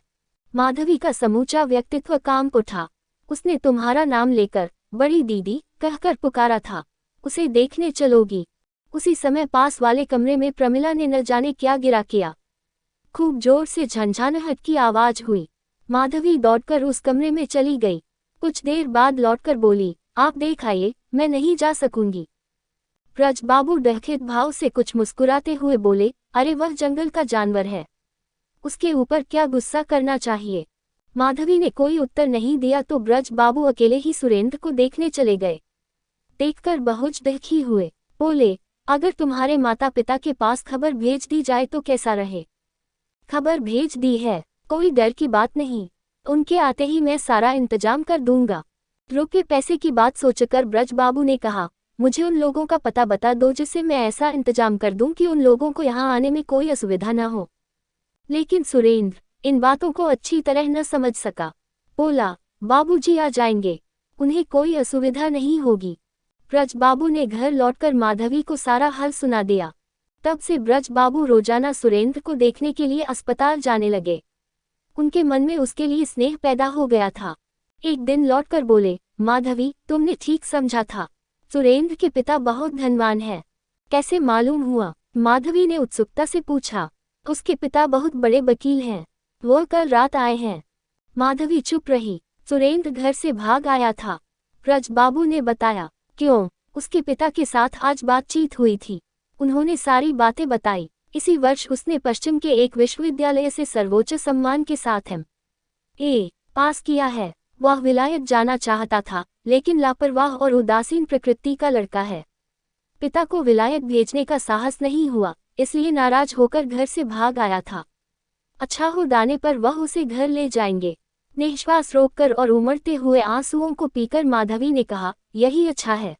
माधवी का समूचा व्यक्तित्व काम उठा। उसने तुम्हारा नाम लेकर बड़ी दीदी कहकर पुकारा था। उसे देखने चलोगी? उसी समय पास वाले कमरे में प्रमिला ने न जाने क्या गिरा किया। खूब जोर से झंझाहट की आवाज हुई। माधवी दौड़कर उस कमरे में चली गई। कुछ देर बाद लौटकर बोली, आप देख आइए, मैं नहीं जा सकूंगी। ब्रज बाबू डरखित भाव से कुछ मुस्कुराते हुए बोले, अरे वह जंगल का जानवर है, उसके ऊपर क्या गुस्सा करना चाहिए। माधवी ने कोई उत्तर नहीं दिया तो ब्रज बाबू अकेले ही सुरेंद्र को देखने चले गए। देखकर बहुत दुखी हुए। बोले, अगर तुम्हारे माता पिता के पास खबर भेज दी जाए तो कैसा रहे? खबर भेज दी है, कोई डर की बात नहीं। उनके आते ही मैं सारा इंतजाम कर दूंगा। रुपये पैसे की बात सोचकर ब्रज बाबू ने कहा, मुझे उन लोगों का पता बता दो जिससे मैं ऐसा इंतजाम कर दूं कि उन लोगों को यहाँ आने में कोई असुविधा न हो। लेकिन सुरेंद्र इन बातों को अच्छी तरह न समझ सका। बोला, बाबूजी आ जाएंगे, उन्हें कोई असुविधा नहीं होगी। ब्रज बाबू ने घर लौटकर माधवी को सारा हाल सुना दिया। तब से ब्रज बाबू रोजाना सुरेंद्र को देखने के लिए अस्पताल जाने लगे। उनके मन में उसके लिए स्नेह पैदा हो गया था। एक दिन लौटकर बोले, माधवी, तुमने ठीक समझा था, सुरेंद्र के पिता बहुत धनवान हैं। कैसे मालूम हुआ? माधवी ने उत्सुकता से पूछा। उसके पिता बहुत बड़े वकील हैं, वो कल रात आए हैं। माधवी चुप रही। सुरेंद्र घर से भाग आया था, ब्रज बाबू ने बताया। क्यों? उसके पिता के साथ आज बातचीत हुई थी, उन्होंने सारी बातें बताई। इसी वर्ष उसने पश्चिम के एक विश्वविद्यालय से सर्वोच्च सम्मान के साथ M.A. पास किया है। वह विलायत जाना चाहता था, लेकिन लापरवाह और उदासीन प्रकृति का लड़का है। पिता को विलायत भेजने का साहस नहीं हुआ, इसलिए नाराज होकर घर से भाग आया था। अच्छा हो दाने पर वह उसे घर ले जाएंगे। निश्वास रोककर और उमड़ते हुए आंसुओं को पीकर माधवी ने कहा, यही अच्छा है।